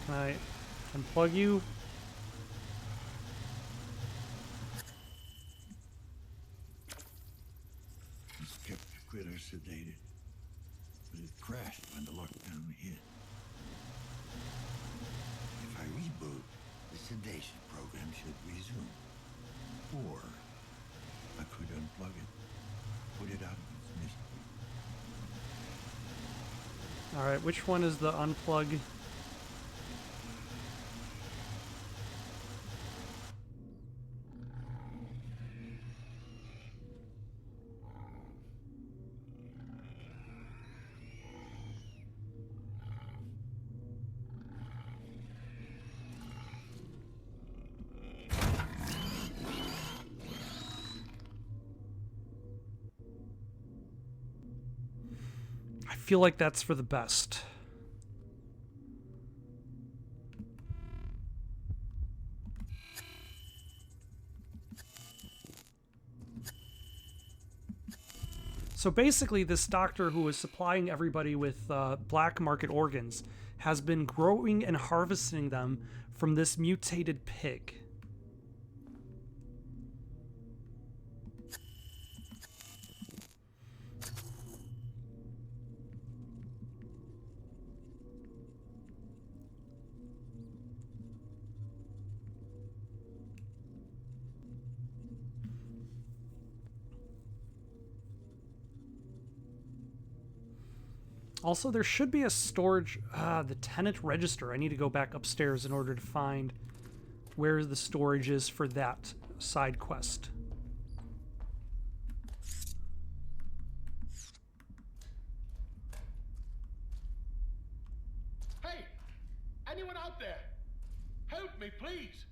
Can I unplug you? It's kept the critter sedated, but it crashed when the lockdown hit. If I reboot, the sedation program should resume. Or I could unplug it, put it out of its misery. Alright, which one is the unplug? I feel like that's for the best. So basically, this doctor who was supplying everybody with black market organs has been growing and harvesting them from this mutated pig. Also, there should be a storage, the tenant register. I need to go back upstairs in order to find where the storage is for that side quest. Hey! Anyone out there? Help me, please!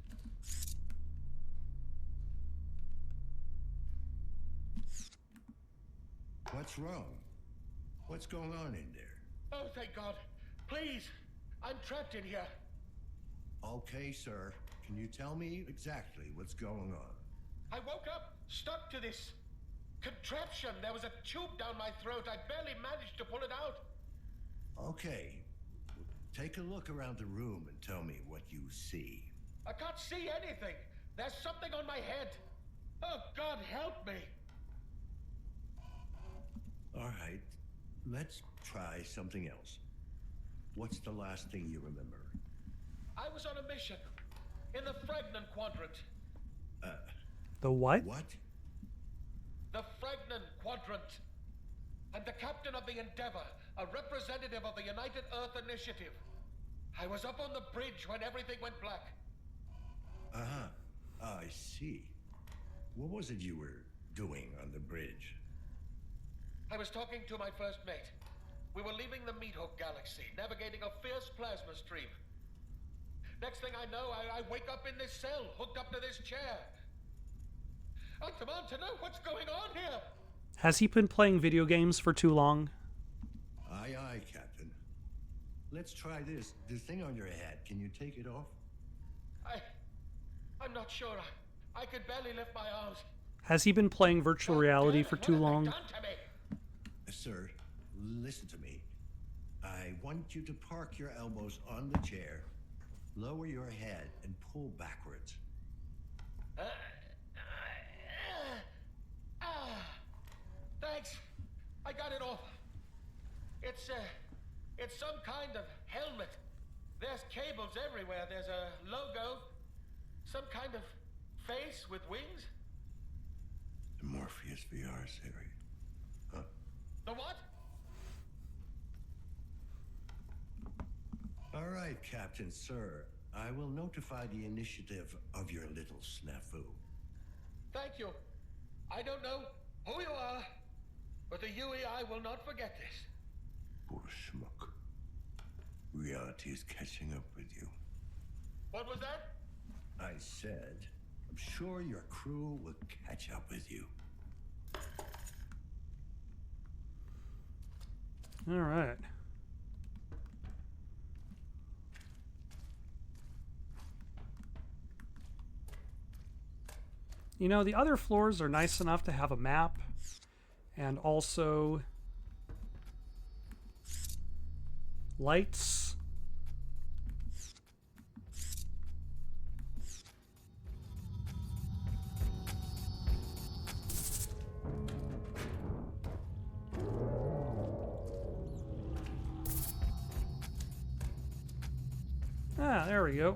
What's wrong? What's going on in there? Oh, thank God. Please! I'm trapped in here. Okay, sir. Can you tell me exactly what's going on? I woke up stuck to this contraption. There was a tube down my throat. I barely managed to pull it out. Okay. Take a look around the room and tell me what you see. I can't see anything. There's something on my head. Oh, God, help me. All right. Let's try something else. What's the last thing you remember? I was on a mission in the Fragment Quadrant. The what? What? The Fragment Quadrant. I'm the captain of the Endeavor, a representative of the United Earth Initiative. I was up on the bridge when everything went black. Uh-huh. I see. What was it you were doing on the bridge? I was talking to my first mate. We were leaving the Meathook Galaxy, navigating a fierce plasma stream. Next thing I know, I wake up in this cell, hooked up to this chair. I demand to know what's going on here. Has he been playing video games for too long? Aye, aye, Captain. Let's try this. The thing on your head, can you take it off? I'm not sure. I could barely lift my arms. Has he been playing virtual reality for too long? Done to me? Sir, listen to me. I want you to park your elbows on the chair, lower your head, and pull backwards. Thanks. I got it off. It's some kind of helmet. There's cables everywhere. There's a logo. Some kind of face with wings. The Morpheus VR series. Huh? The what? All right, Captain, sir. I will notify the initiative of your little snafu. Thank you. I don't know who you are, but the UEI will not forget this. Poor schmuck. Reality is catching up with you. What was that? I said, I'm sure your crew will catch up with you. All right. You know, the other floors are nice enough to have a map and also lights. Ah, there we go.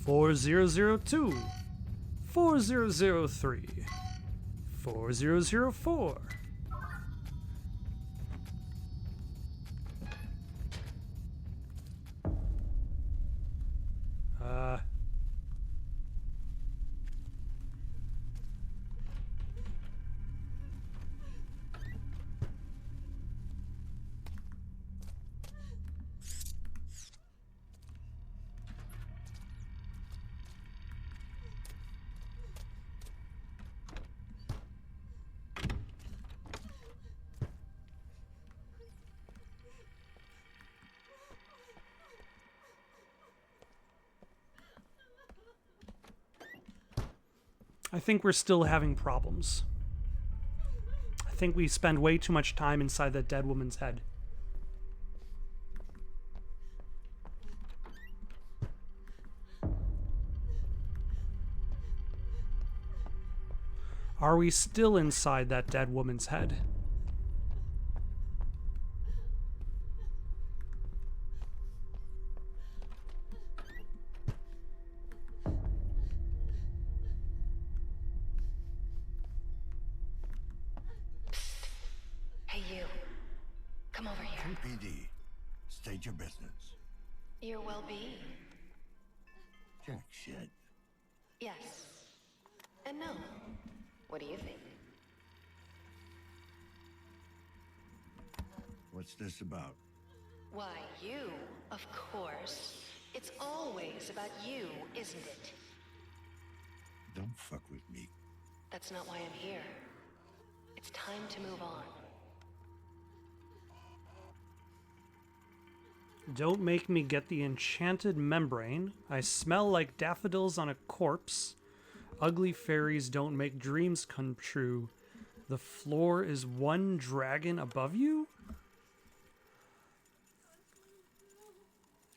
Four zero zero 4003 4004. I think we're still having problems. I think we spend way too much time inside that dead woman's head. Are we still inside that dead woman's head? Hey, you. Come over here. KPD, state your business. Your well-being. Jack shit. Yes. And no. What do you think? What's this about? Why, you, of course. It's always about you, isn't it? Don't fuck with me. That's not why I'm here. It's time to move on. Don't make me get the enchanted membrane. I smell like daffodils on a corpse. Ugly fairies don't make dreams come true. The floor is one dragon above you?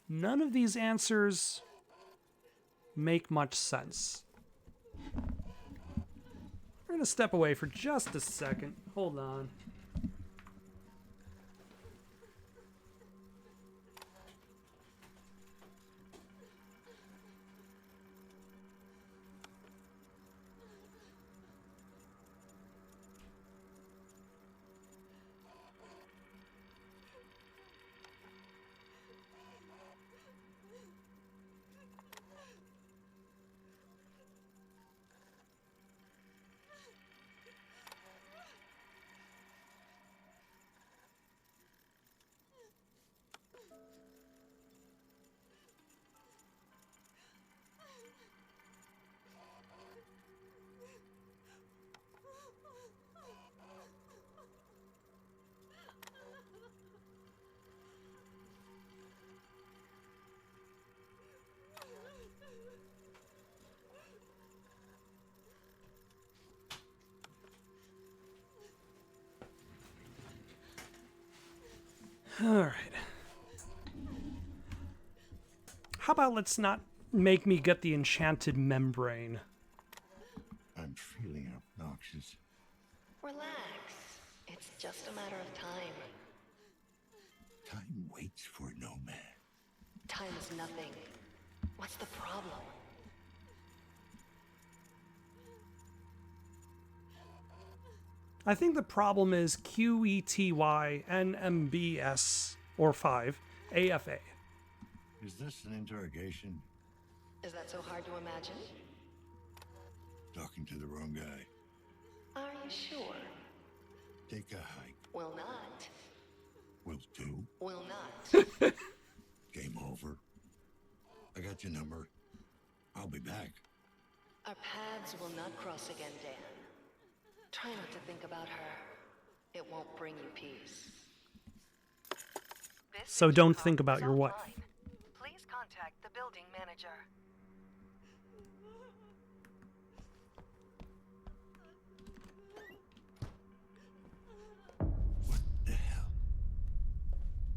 None of these answers make much sense. We're going to step away for just a second. Hold on. All right. How about let's not make me get the enchanted membrane? I'm feeling obnoxious. Relax. It's just a matter of time. Time waits for no man. Time is nothing. What's the problem? I think the problem is QETYNMBS or 5 AFA. Is this an interrogation? Is that so hard to imagine? Talking to the wrong guy. Are you sure? Take a hike. Will not. Will do. Will not. Game over. I got your number. I'll be back. Our paths will not cross again, Dan. Try not to think about her. It won't bring you peace. So don't think about your wife. Please contact the building manager. What the hell?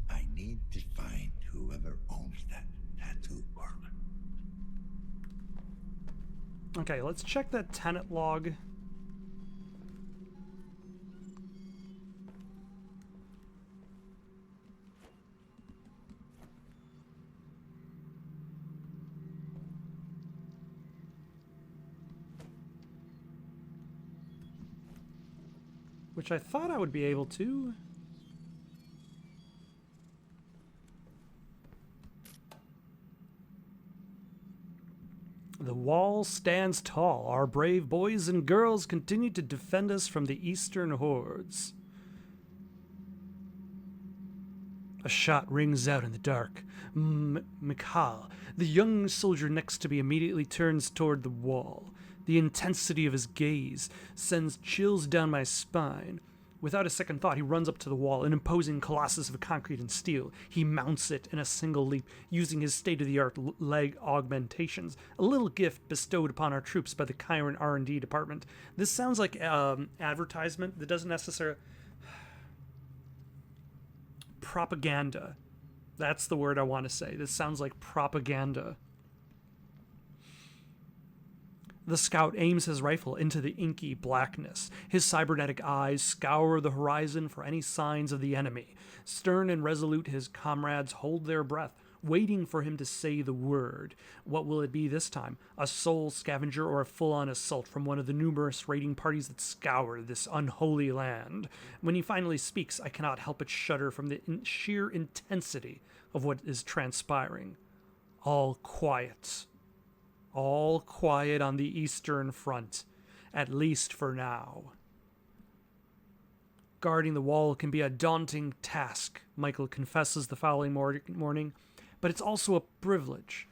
I need to find whoever owns that tattoo parlor. Okay, let's check that tenant log. Which I thought I would be able to. The wall stands tall. Our brave boys and girls continue to defend us from the eastern hordes. A shot rings out in the dark. Mikhail, the young soldier next to me, immediately turns toward the wall. The intensity of his gaze sends chills down my spine. Without a second thought, he runs up to the wall, an imposing colossus of concrete and steel. He mounts it in a single leap, using his state-of-the-art leg augmentations, a little gift bestowed upon our troops by the Chiron R&D department. This sounds like advertisement that doesn't necessarily... Propaganda. That's the word I want to say. This sounds like propaganda. The scout aims his rifle into the inky blackness. His cybernetic eyes scour the horizon for any signs of the enemy. Stern and resolute, his comrades hold their breath, waiting for him to say the word. What will it be this time? A soul scavenger or a full-on assault from one of the numerous raiding parties that scour this unholy land? When he finally speaks, I cannot help but shudder from the sheer intensity of what is transpiring. All quiet. All quiet on the Eastern Front, at least for now. Guarding the wall can be a daunting task, Michael confesses the following morning, but it's also a privilege.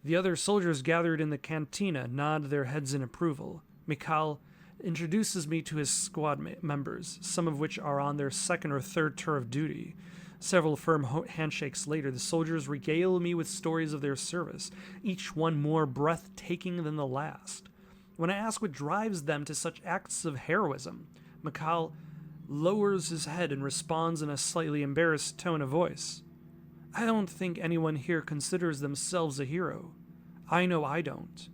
The other soldiers gathered in the cantina nod their heads in approval. Mikhail introduces me to his squad members, some of which are on their second or third tour of duty. Several firm handshakes later, the soldiers regale me with stories of their service, each one more breathtaking than the last. When I ask what drives them to such acts of heroism, Mikhail lowers his head and responds in a slightly embarrassed tone of voice. I don't think anyone here considers themselves a hero. I know I don't.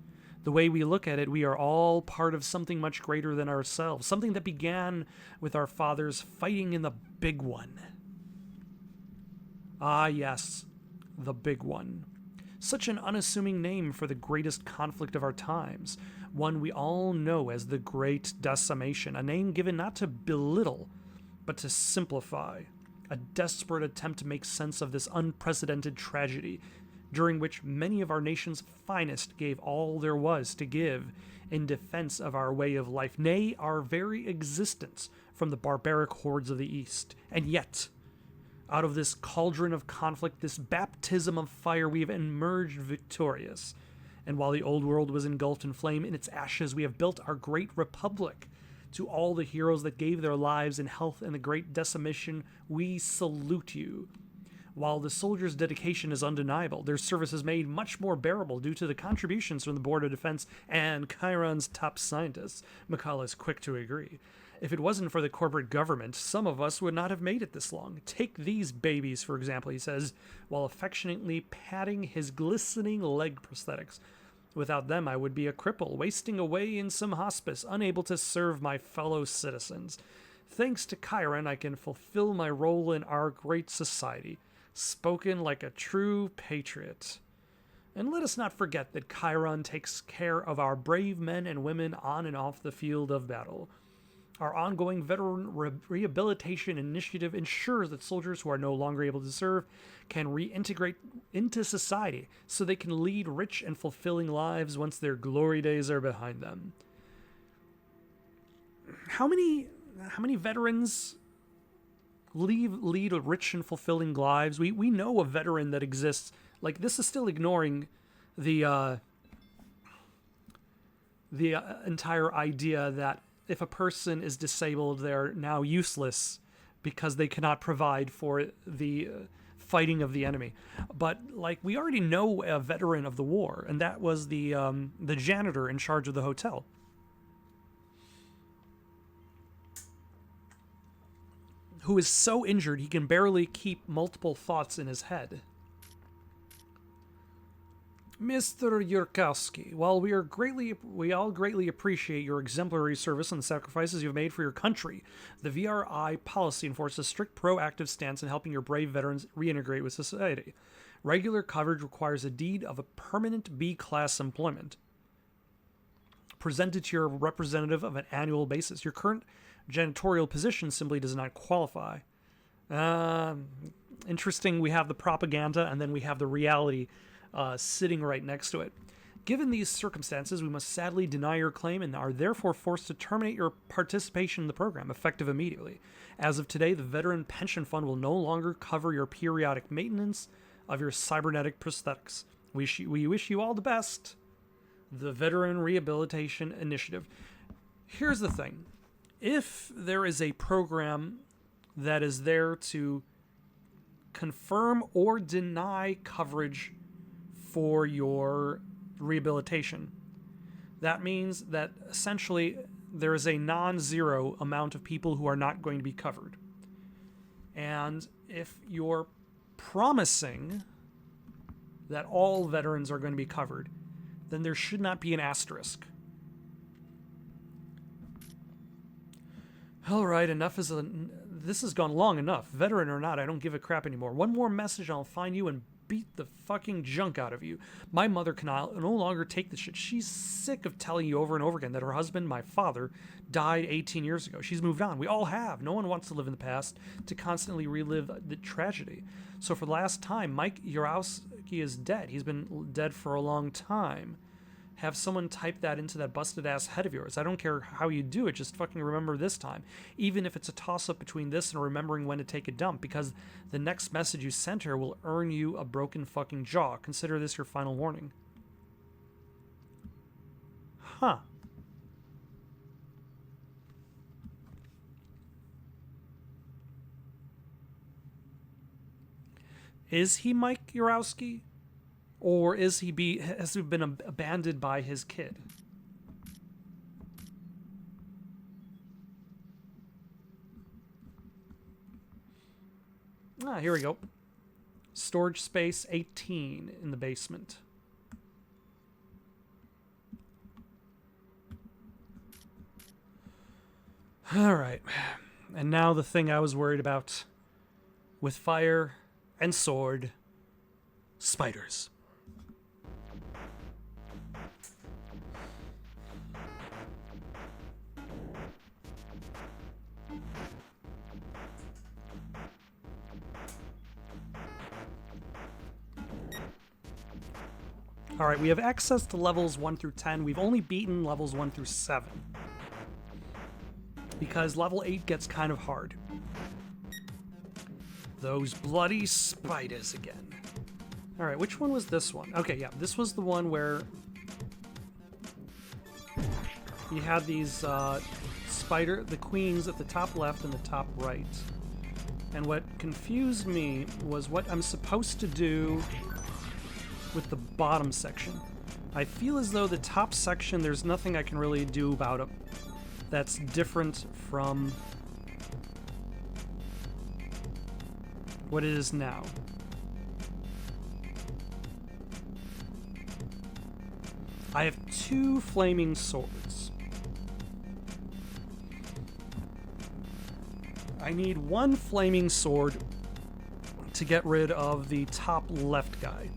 The way we look at it, we are all part of something much greater than ourselves, something that began with our fathers fighting in the Big One. Ah, yes, the Big One. Such an unassuming name for the greatest conflict of our times, one we all know as the Great Decimation, a name given not to belittle, but to simplify, a desperate attempt to make sense of this unprecedented tragedy, during which many of our nation's finest gave all there was to give in defense of our way of life, nay, our very existence from the barbaric hordes of the East. And yet, out of this cauldron of conflict, this baptism of fire, we have emerged victorious. And while the old world was engulfed in flame, in its ashes we have built our great republic. To all the heroes that gave their lives in health in the great decimation, we salute you. While the soldiers' dedication is undeniable, their service is made much more bearable due to the contributions from the Board of Defense and Chiron's top scientists. Mikhail is quick to agree. If it wasn't for the corporate government, some of us would not have made it this long. Take these babies, for example, he says, while affectionately patting his glistening leg prosthetics. Without them, I would be a cripple, wasting away in some hospice, unable to serve my fellow citizens. Thanks to Chiron, I can fulfill my role in our great society. Spoken like a true patriot. And let us not forget that Chiron takes care of our brave men and women on and off the field of battle. Our ongoing veteran rehabilitation initiative ensures that soldiers who are no longer able to serve can reintegrate into society so they can lead rich and fulfilling lives once their glory days are behind them. How many veterans lead rich and fulfilling lives? We know a veteran that exists. Like, this is still ignoring the entire idea that if a person is disabled, they're now useless because they cannot provide for the fighting of the enemy. But, like, we already know a veteran of the war, and that was the janitor in charge of the hotel. Who is so injured he can barely keep multiple thoughts in his head. Mr. Yurkowski, while we all greatly appreciate your exemplary service and the sacrifices you've made for your country, the VRI policy enforces a strict proactive stance in helping your brave veterans reintegrate with society. Regular coverage requires a deed of a permanent B-class employment presented to your representative of an annual basis. Your current janitorial position simply does not qualify. Interesting, we have the propaganda and then we have the reality sitting right next to it. Given these circumstances, we must sadly deny your claim and are therefore forced to terminate your participation in the program, effective immediately. As of today, the Veteran Pension Fund will no longer cover your periodic maintenance of your cybernetic prosthetics. We wish you all the best. The Veteran Rehabilitation Initiative. Here's the thing. if there is a program that is there to confirm or deny coverage for your rehabilitation, that means that essentially there is a non-zero amount of people who are not going to be covered. And if you're promising that all veterans are going to be covered, then there should not be an asterisk. All right, this has gone long enough. Veteran or not, I don't give a crap anymore. One more message, I'll find you and beat the fucking junk out of you. My mother can no longer take this shit. She's sick of telling you over and over again that her husband, my father, died 18 years ago. She's moved on. We all have. No one wants to live in the past to constantly relive the tragedy. So for the last time, Mike Yarowski is dead. He's been dead for a long time. Have someone type that into that busted ass head of yours. I don't care how you do it, just fucking remember this time. Even if it's a toss up between this and remembering when to take a dump, because the next message you sent her will earn you a broken fucking jaw. Consider this your final warning. Huh. Is he Mike Yarowski? Or has he been abandoned by his kid? Ah, here we go. Storage space 18 in the basement. All right. And now the thing I was worried about. With fire and sword, spiders. Alright, we have access to levels 1 through 10. We've only beaten levels 1 through 7. Because level 8 gets kind of hard. Those bloody spiders again. Alright, which one was this one? Okay, yeah, this was the one where you had these the queens at the top left and the top right. And what confused me was what I'm supposed to do with the bottom section. I feel as though the top section, there's nothing I can really do about it that's different from what it is now. I have 2 flaming swords. I need 1 flaming sword to get rid of the top left guy.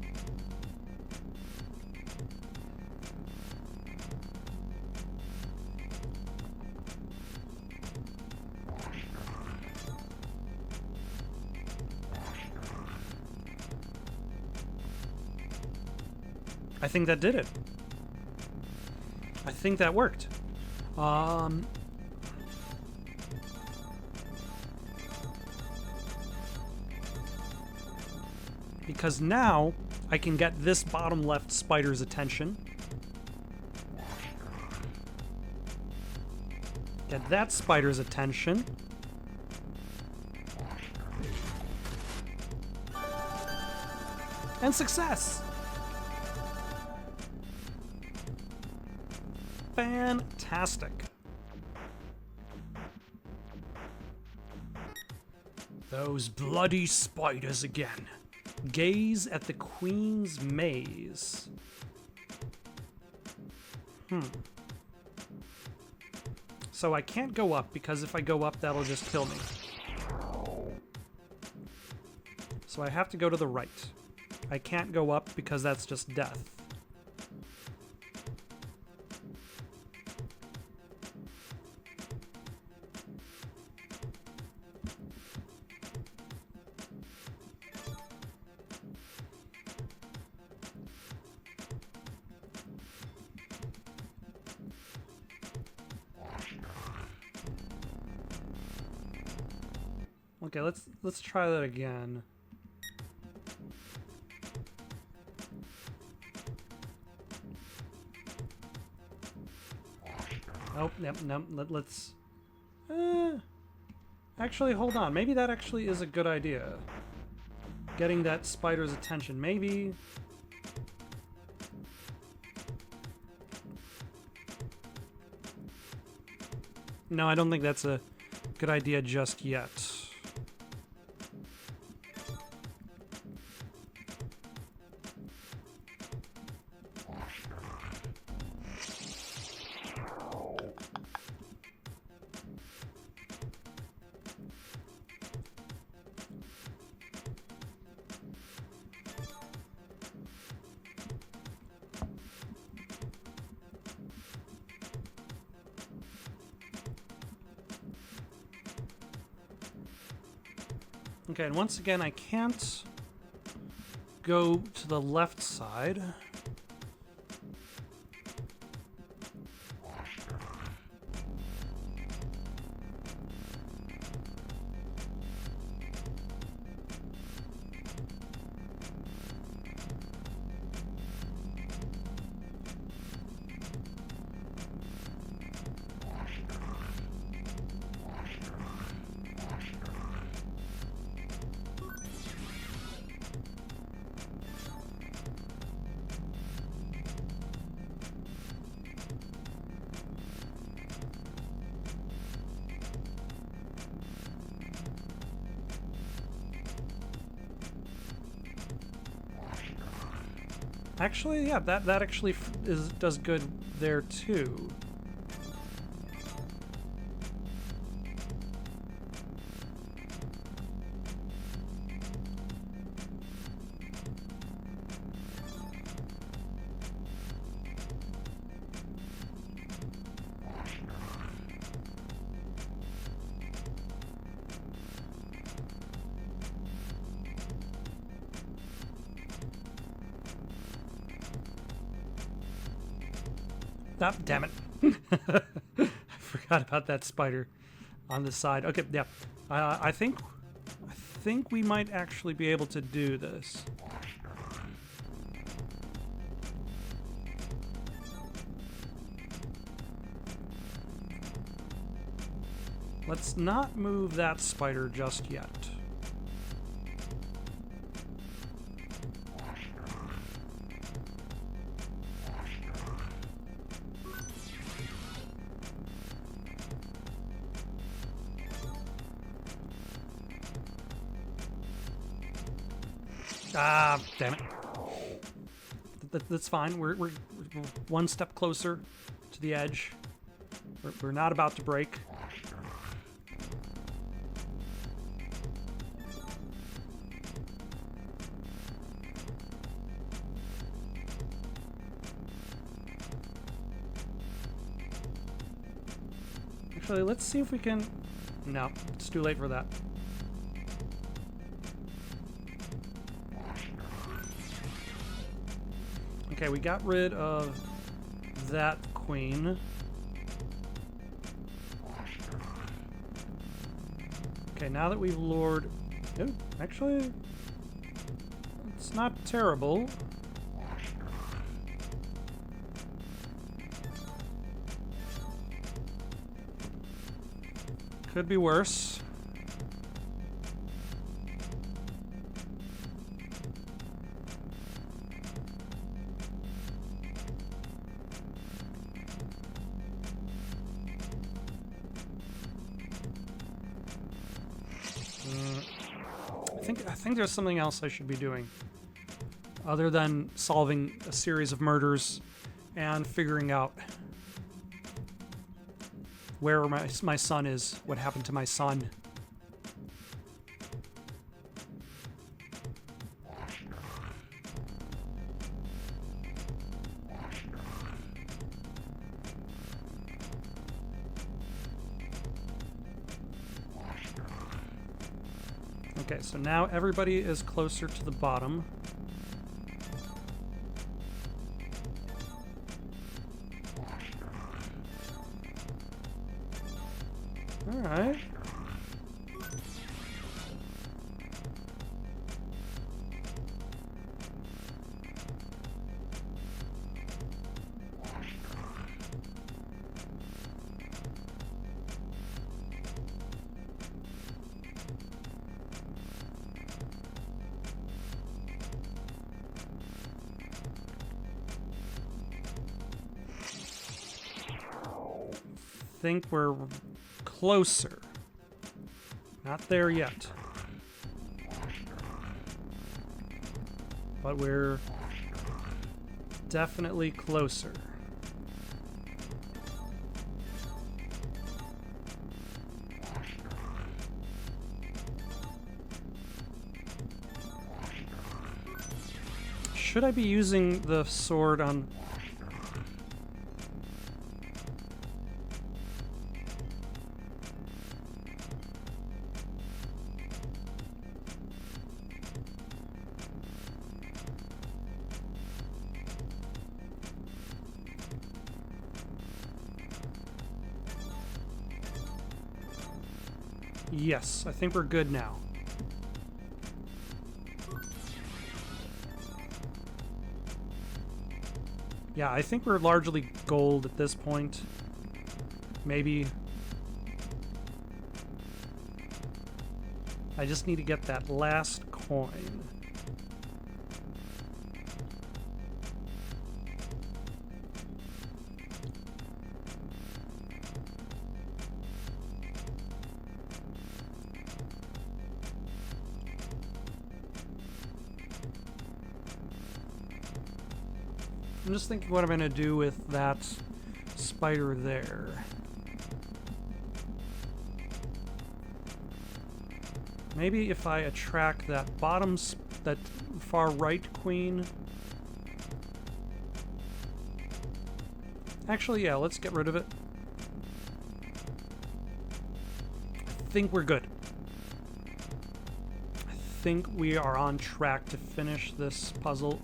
I think that did it. I think that worked. Because now I can get this bottom left spider's attention. Get that spider's attention. And success! Fantastic. Those bloody spiders again. Gaze at the Queen's Maze. So I can't go up, because if I go up, that'll just kill me. So I have to go to the right. I can't go up, because that's just death. Okay, let's try that again. Oh, yep, no, let's... Actually, hold on. Maybe that actually is a good idea. Getting that spider's attention. Maybe... No, I don't think that's a good idea just yet. Okay, and once again, I can't go to the left side. Actually, yeah, that actually does good there too. Oh, damn it. I forgot about that spider on the side. Okay, yeah. I think we might actually be able to do this. Let's not move that spider just yet. Ah, damn it. That's fine. We're one step closer to the edge. We're not about to break. Actually, let's see if we can... No, it's too late for that. Okay, we got rid of that queen. Okay, now that we've lured... Oh, actually, it's not terrible. Could be worse. I think there's something else I should be doing other than solving a series of murders and figuring out where my son is, what happened to my son. Okay, so now everybody is closer to the bottom. All right. think we're closer. Not there yet. But we're definitely closer. Should I be using the sword on... Yes, I think we're good now. Yeah, I think we're largely gold at this point. Maybe. I just need to get that last coin. I'm just thinking what I'm going to do with that spider there. Maybe if I attract that that far right queen. Actually, yeah, let's get rid of it. I think we're good. I think we are on track to finish this puzzle.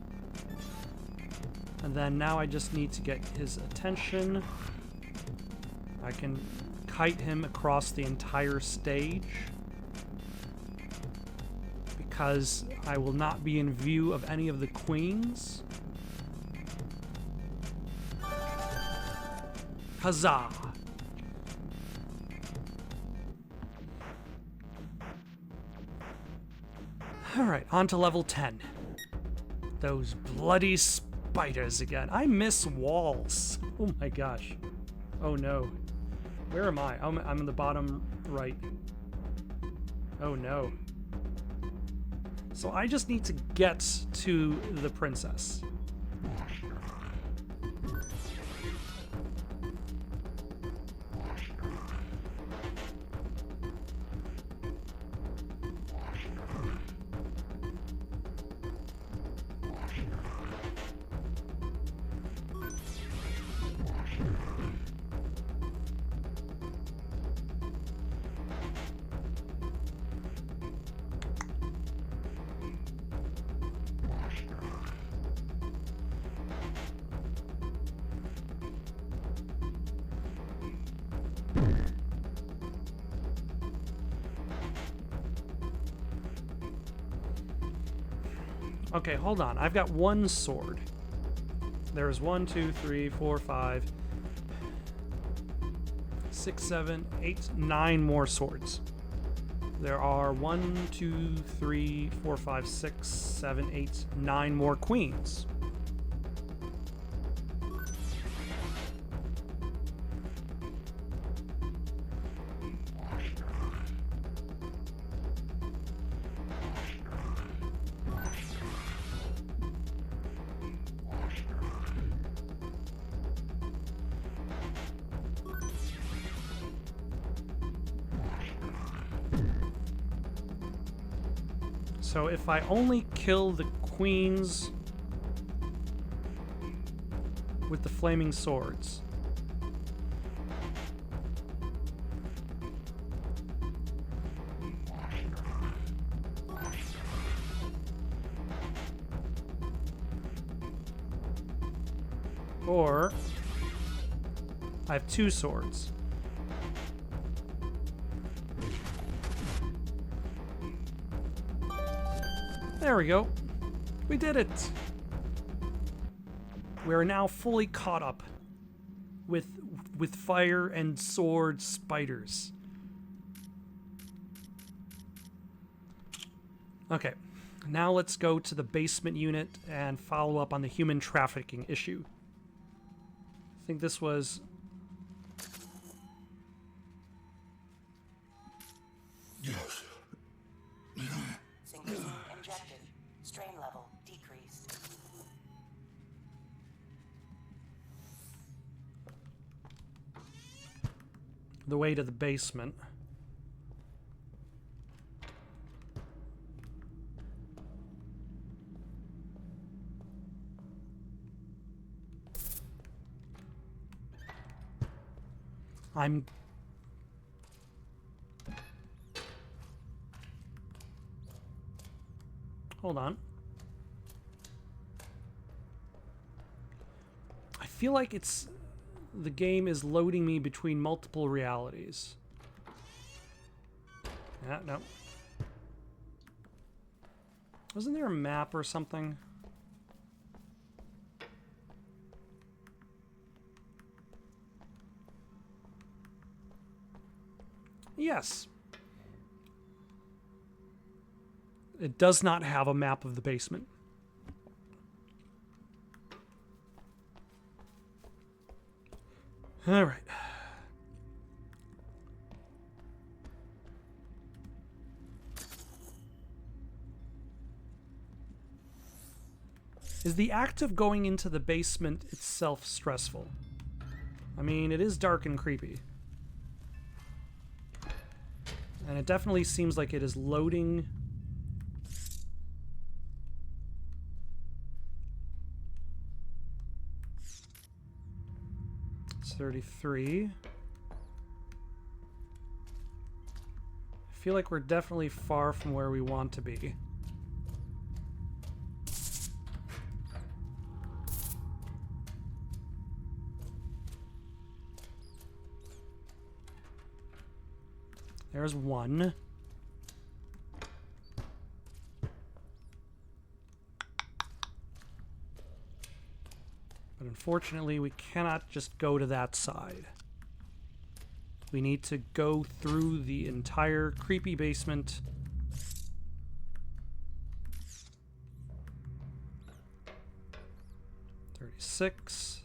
And then now I just need to get his attention. I can kite him across the entire stage. Because I will not be in view of any of the queens. Huzzah! Alright, on to level 10. Those bloody spiders again. I miss walls. Oh my gosh. Oh no. Where am I? I'm in the bottom right. Oh no. So I just need to get to the princess. Okay, hold on. I've got one sword. There's 1, 2, 3, 4, 5, 6, 7, 8, 9 more swords. There are 1, 2, 3, 4, 5, 6, 7, 8, 9 more queens. So if I only kill the queens with the flaming swords. Or I have 2 swords. There we go. We did it. We are now fully caught up with fire and sword spiders. Okay, now let's go to the basement unit and follow up on the human trafficking issue. I think this was Promethazine injected. Strain level decreased. The way to the basement. Hold on. I feel like the game is loading me between multiple realities. Yeah, no. Wasn't there a map or something? Yes. It does not have a map of the basement. All right. Is the act of going into the basement itself stressful? I mean, it is dark and creepy. And it definitely seems like it is loading. It's 33. I feel like we're definitely far from where we want to be. There's one. But unfortunately, we cannot just go to that side. We need to go through the entire creepy basement. $36.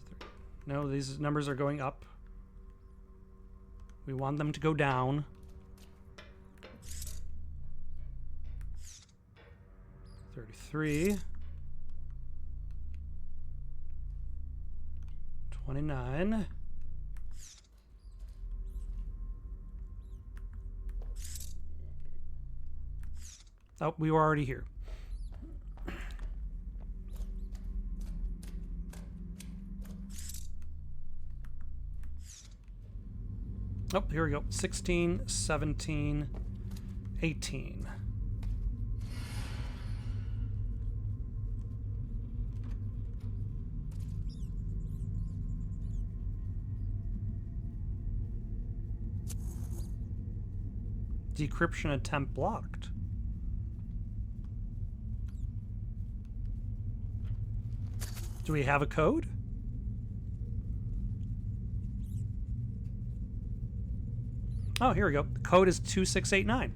No, these numbers are going up. We want them to go down. $33. 29. Oh, we were already here. Oh, here we go. 16, 17, 18. Decryption attempt blocked. Do we have a code? Oh, here we go. The code is 2689.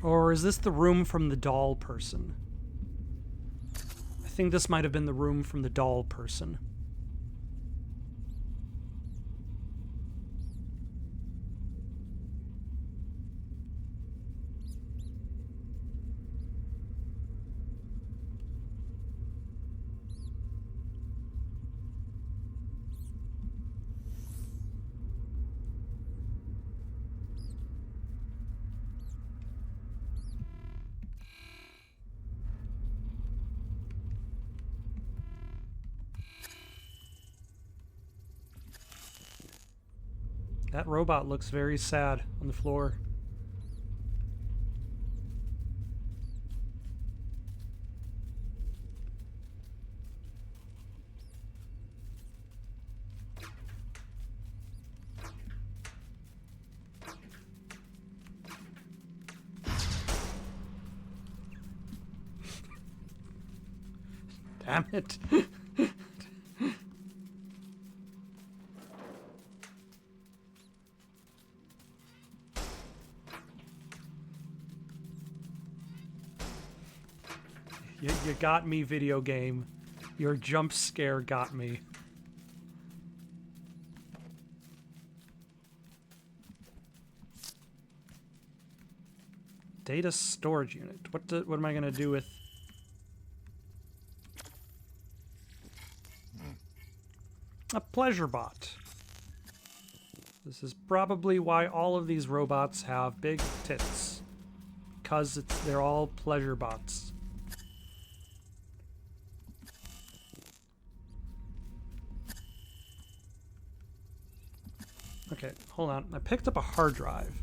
Or is this the room from the doll person? I think this might have been the room from the doll person. That robot looks very sad on the floor. Damn it. You got me, video game. Your jump scare got me. Data storage unit. What am I gonna do with... A pleasure bot. This is probably why all of these robots have big tits. Because they're all pleasure bots. Okay, hold on. I picked up a hard drive.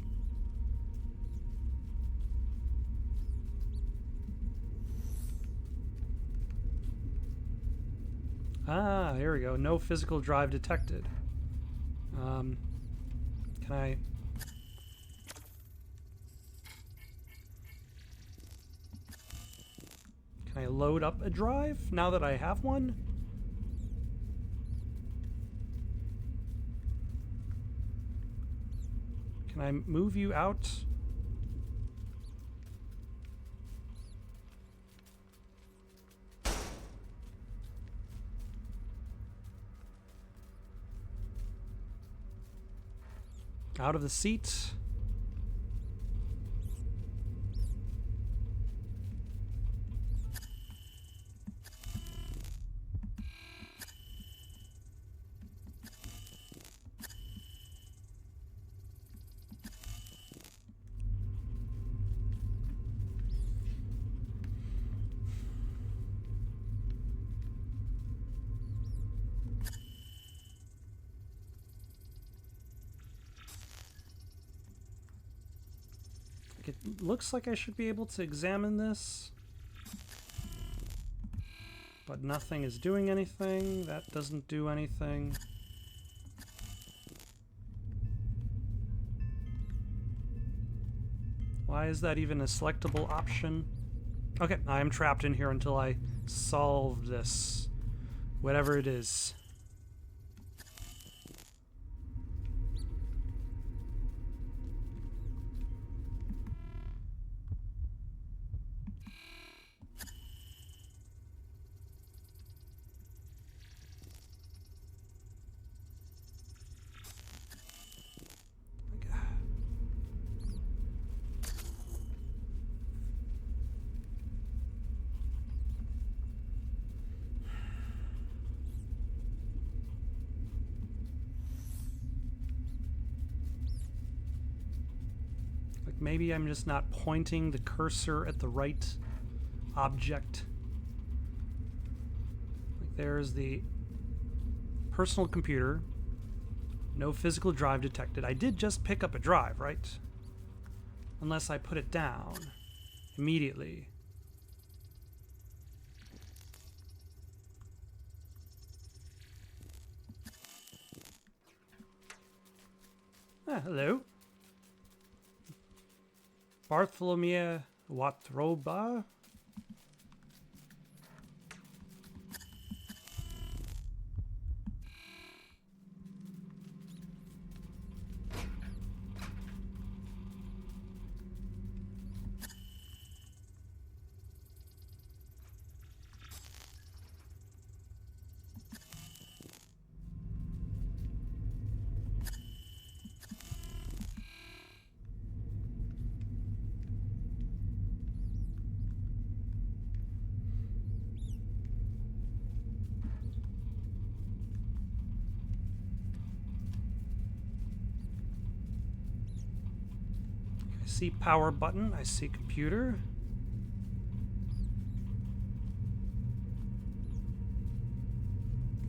Ah, here we go. No physical drive detected. Can I... Can I load up a drive now that I have one? Can I move you out? Out of the seat. It looks like I should be able to examine this, but nothing is doing anything. That doesn't do anything. Why is that even a selectable option? Okay, I am trapped in here until I solve this, whatever it is. Maybe I'm just not pointing the cursor at the right object. Like there's the personal computer. No physical drive detected. I did just pick up a drive, right? Unless I put it down immediately. Ah, hello. Bartholomew Watroba? I see power button, I see computer.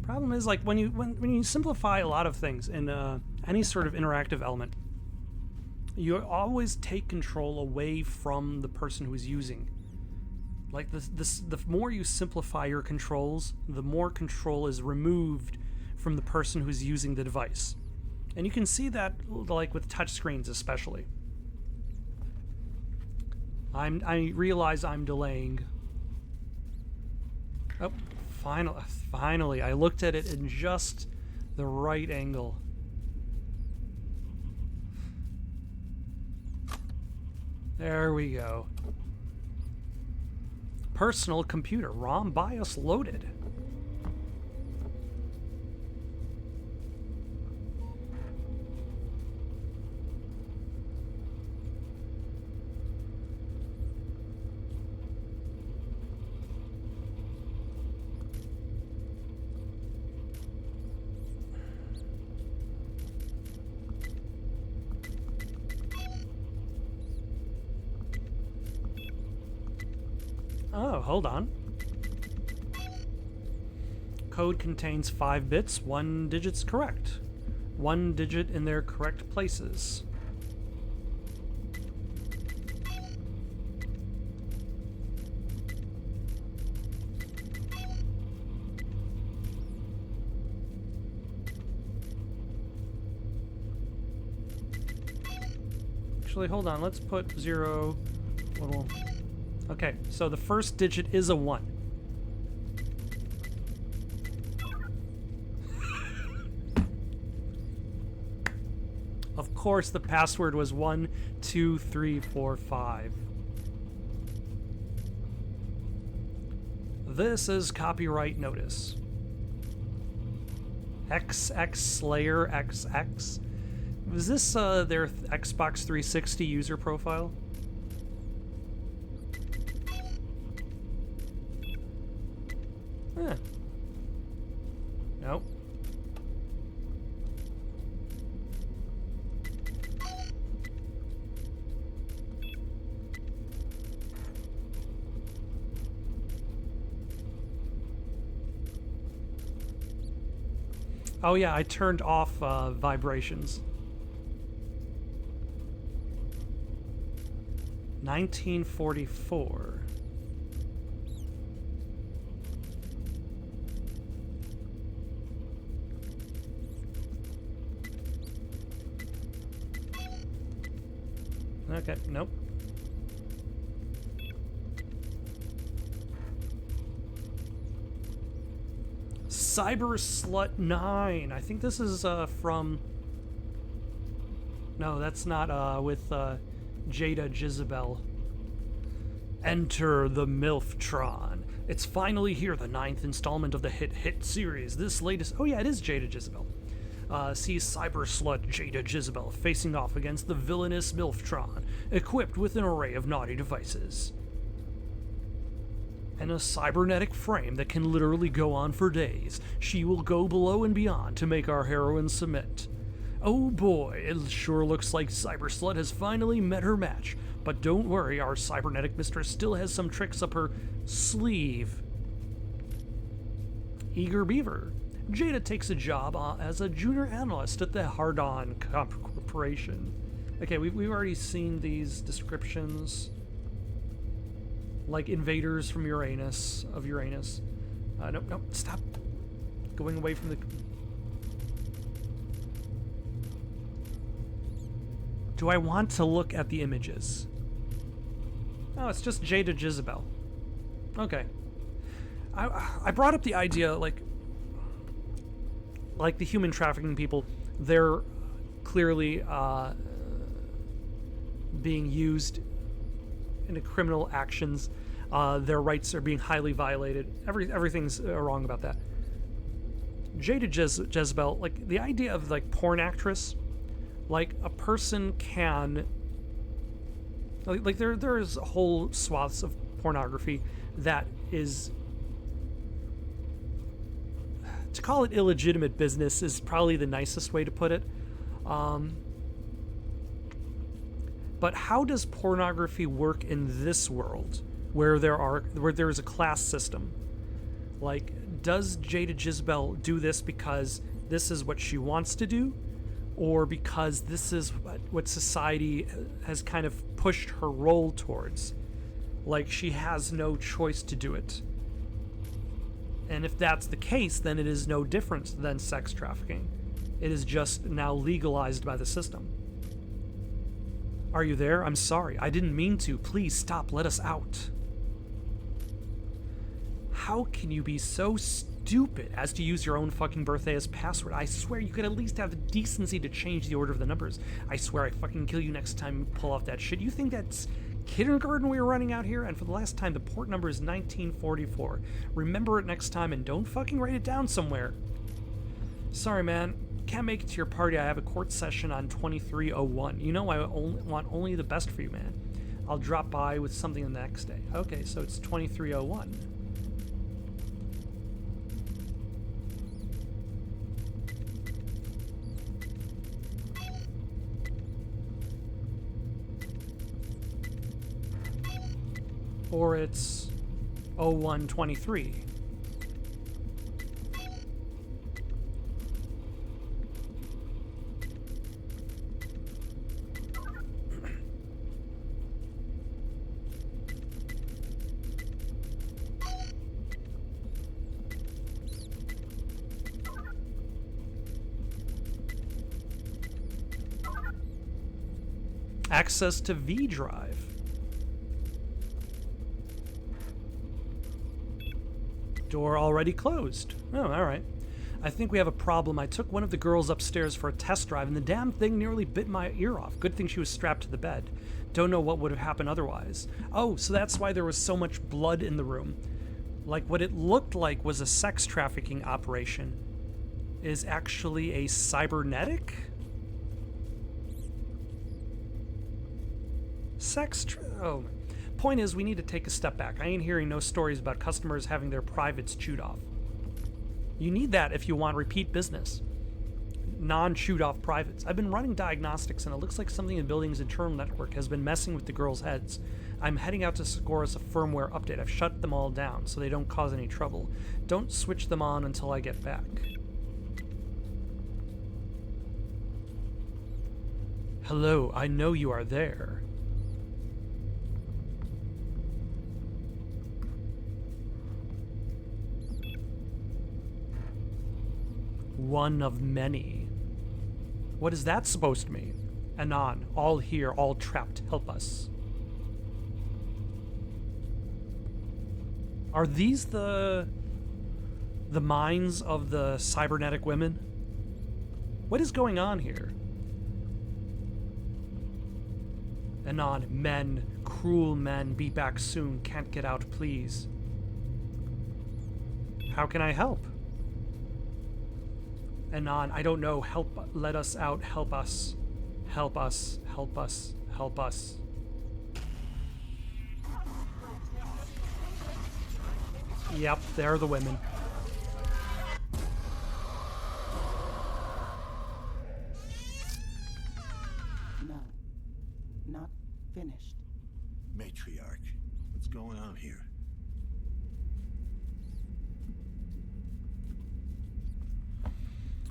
Problem is, like, when you simplify a lot of things in any sort of interactive element, you always take control away from the person who is using. Like, the more you simplify your controls, the more control is removed from the person who's using the device. And you can see that, like, with touchscreens especially. I realize I'm delaying. Oh, Finally, I looked at it in just the right angle. There we go. Personal computer, ROM BIOS loaded. Oh, hold on. Code contains 5 bits, 1 digit's correct. 1 digit in their correct places. Actually, hold on, let's put 0, little... Okay, so the first digit is a 1. Of course, the password was 1, 2, 3, 4, 5. This is copyright notice. XX Slayer XX. Is this their Xbox 360 user profile? Nope. Oh yeah, I turned off vibrations. 1944. Okay, nope. Cyber Slut 9. I think this is from... No, that's not with Jada Jezebel. Enter the Milftron. It's finally here, the 9th installment of the hit series. This latest... Oh yeah, it is Jada Jezebel. Sees cyber slut Jada Jezebel facing off against the villainous Milftron, equipped with an array of naughty devices. And a cybernetic frame that can literally go on for days. She will go below and beyond to make our heroine submit. Oh boy, it sure looks like Cyber Slut has finally met her match. But don't worry, our cybernetic mistress still has some tricks up her sleeve. Eager Beaver. Jada takes a job as a junior analyst at the Hardon Corporation. Okay, we've already seen these descriptions. Like invaders from Uranus, of Uranus. Nope, stop. Going away from the... Do I want to look at the images? Oh, it's just Jada Jezebel. Okay. I brought up the idea, like the human trafficking people, they're clearly being used in criminal actions. Their rights are being highly violated. Everything's wrong about that. Jada Jezebel, like the idea of like porn actress, like a person can, like there's whole swaths of pornography that is, to call it illegitimate business is probably the nicest way to put it. But how does pornography work in this world where there is a class system? Like, does Jada Jezebel do this because this is what she wants to do, or because this is what society has kind of pushed her role towards? Like, she has no choice to do it. And if that's the case, then it is no different than sex trafficking. It is just now legalized by the system. Are you there? I'm sorry. I didn't mean to. Please stop. Let us out. How can you be so stupid as to use your own fucking birthday as password? I swear you could at least have the decency to change the order of the numbers. I swear I fucking kill you next time you pull off that shit. You think that's kindergarten we were running out here? And for the last time, the port number is 1944. Remember it next time and don't fucking write it down somewhere. Sorry, man. Can't make it to your party. I have a court session on 2301. You know I want only the best for you, man. I'll drop by with something the next day. Okay, so it's 2301. Or it's 0123. Access to V drive. Door already closed. Oh, alright. I think we have a problem. I took one of the girls upstairs for a test drive and the damn thing nearly bit my ear off. Good thing she was strapped to the bed. Don't know what would have happened otherwise. Oh, so that's why there was so much blood in the room. Like what it looked like was a sex trafficking operation is actually a cybernetic? Oh. Point is, we need to take a step back. I ain't hearing no stories about customers having their privates chewed off. You need that if you want repeat business. Non-chewed off privates. I've been running diagnostics and it looks like something in the building's internal network has been messing with the girls' heads. I'm heading out to score us a firmware update. I've shut them all down so they don't cause any trouble. Don't switch them on until I get back. Hello, I know you are there. One of many. What is that supposed to mean? Anon, all here, all trapped, help us. Are these the minds of the cybernetic women? What is going on here? Anon, men, cruel men, be back soon, can't get out, please. How can I help? Anon, I don't know, help, let us out, help us. Help us, help us, help us. Yep, they're the women. No, not finished. Matriarch, what's going on here?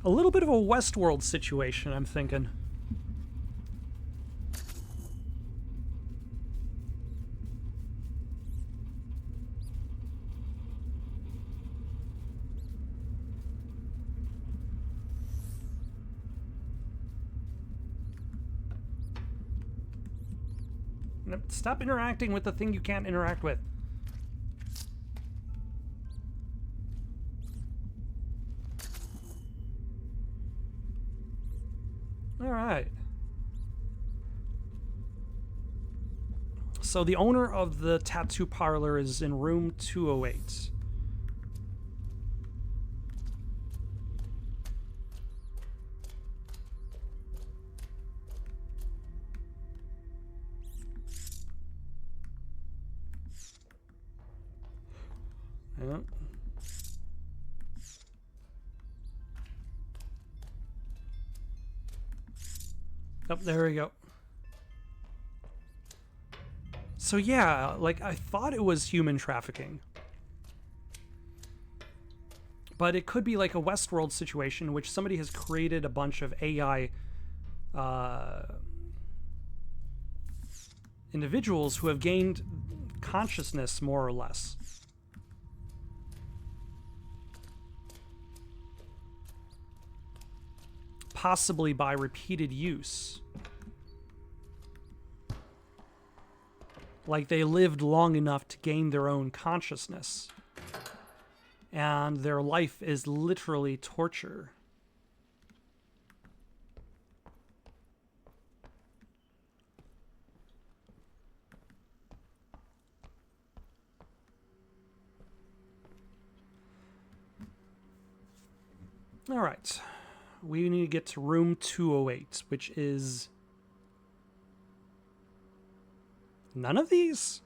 A little bit of a Westworld situation, I'm thinking. Stop interacting with the thing you can't interact with. All right. So the owner of the tattoo parlor is in room 208. Yep. Oh, there we go. So yeah, like I thought it was human trafficking. But it could be like a Westworld situation in which somebody has created a bunch of AI individuals who have gained consciousness, more or less. Possibly by repeated use. Like they lived long enough to gain their own consciousness. and their life is literally torture. All right. We need to get to room 208, which is none of these?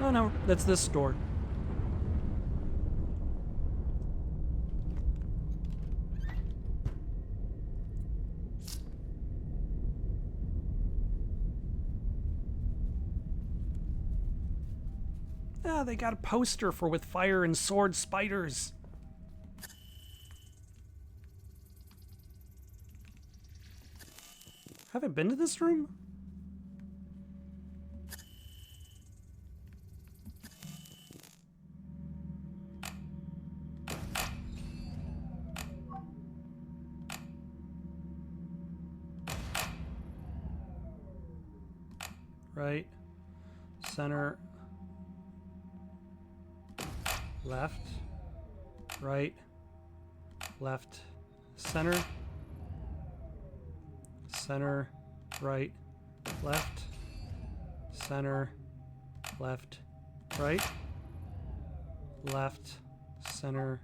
Oh no, that's this door. Ah, they got a poster for with fire and sword spiders. Have I been to this room? Right, center, left, right, left, center, center, right, left, center, left, right, left, center,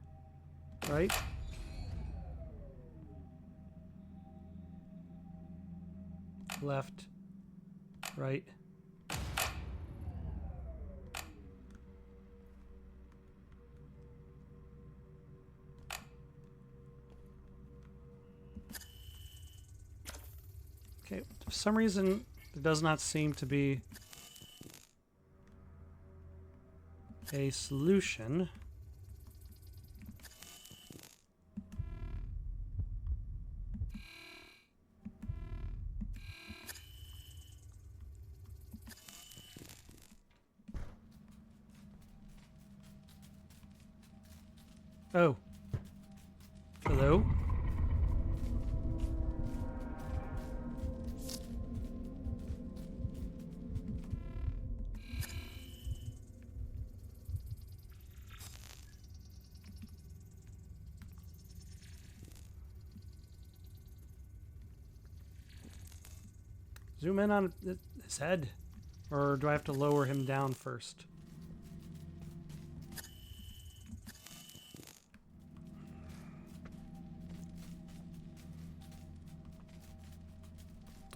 right, left, right. Okay, for some reason, there does not seem to be a solution. Oh. Hello? Zoom in on his head, or do I have to lower him down first?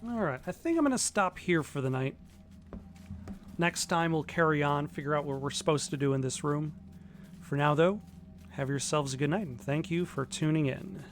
Alright, I think I'm going to stop here for the night. Next time we'll carry on, figure out what we're supposed to do in this room. For now, though, have yourselves a good night, and thank you for tuning in.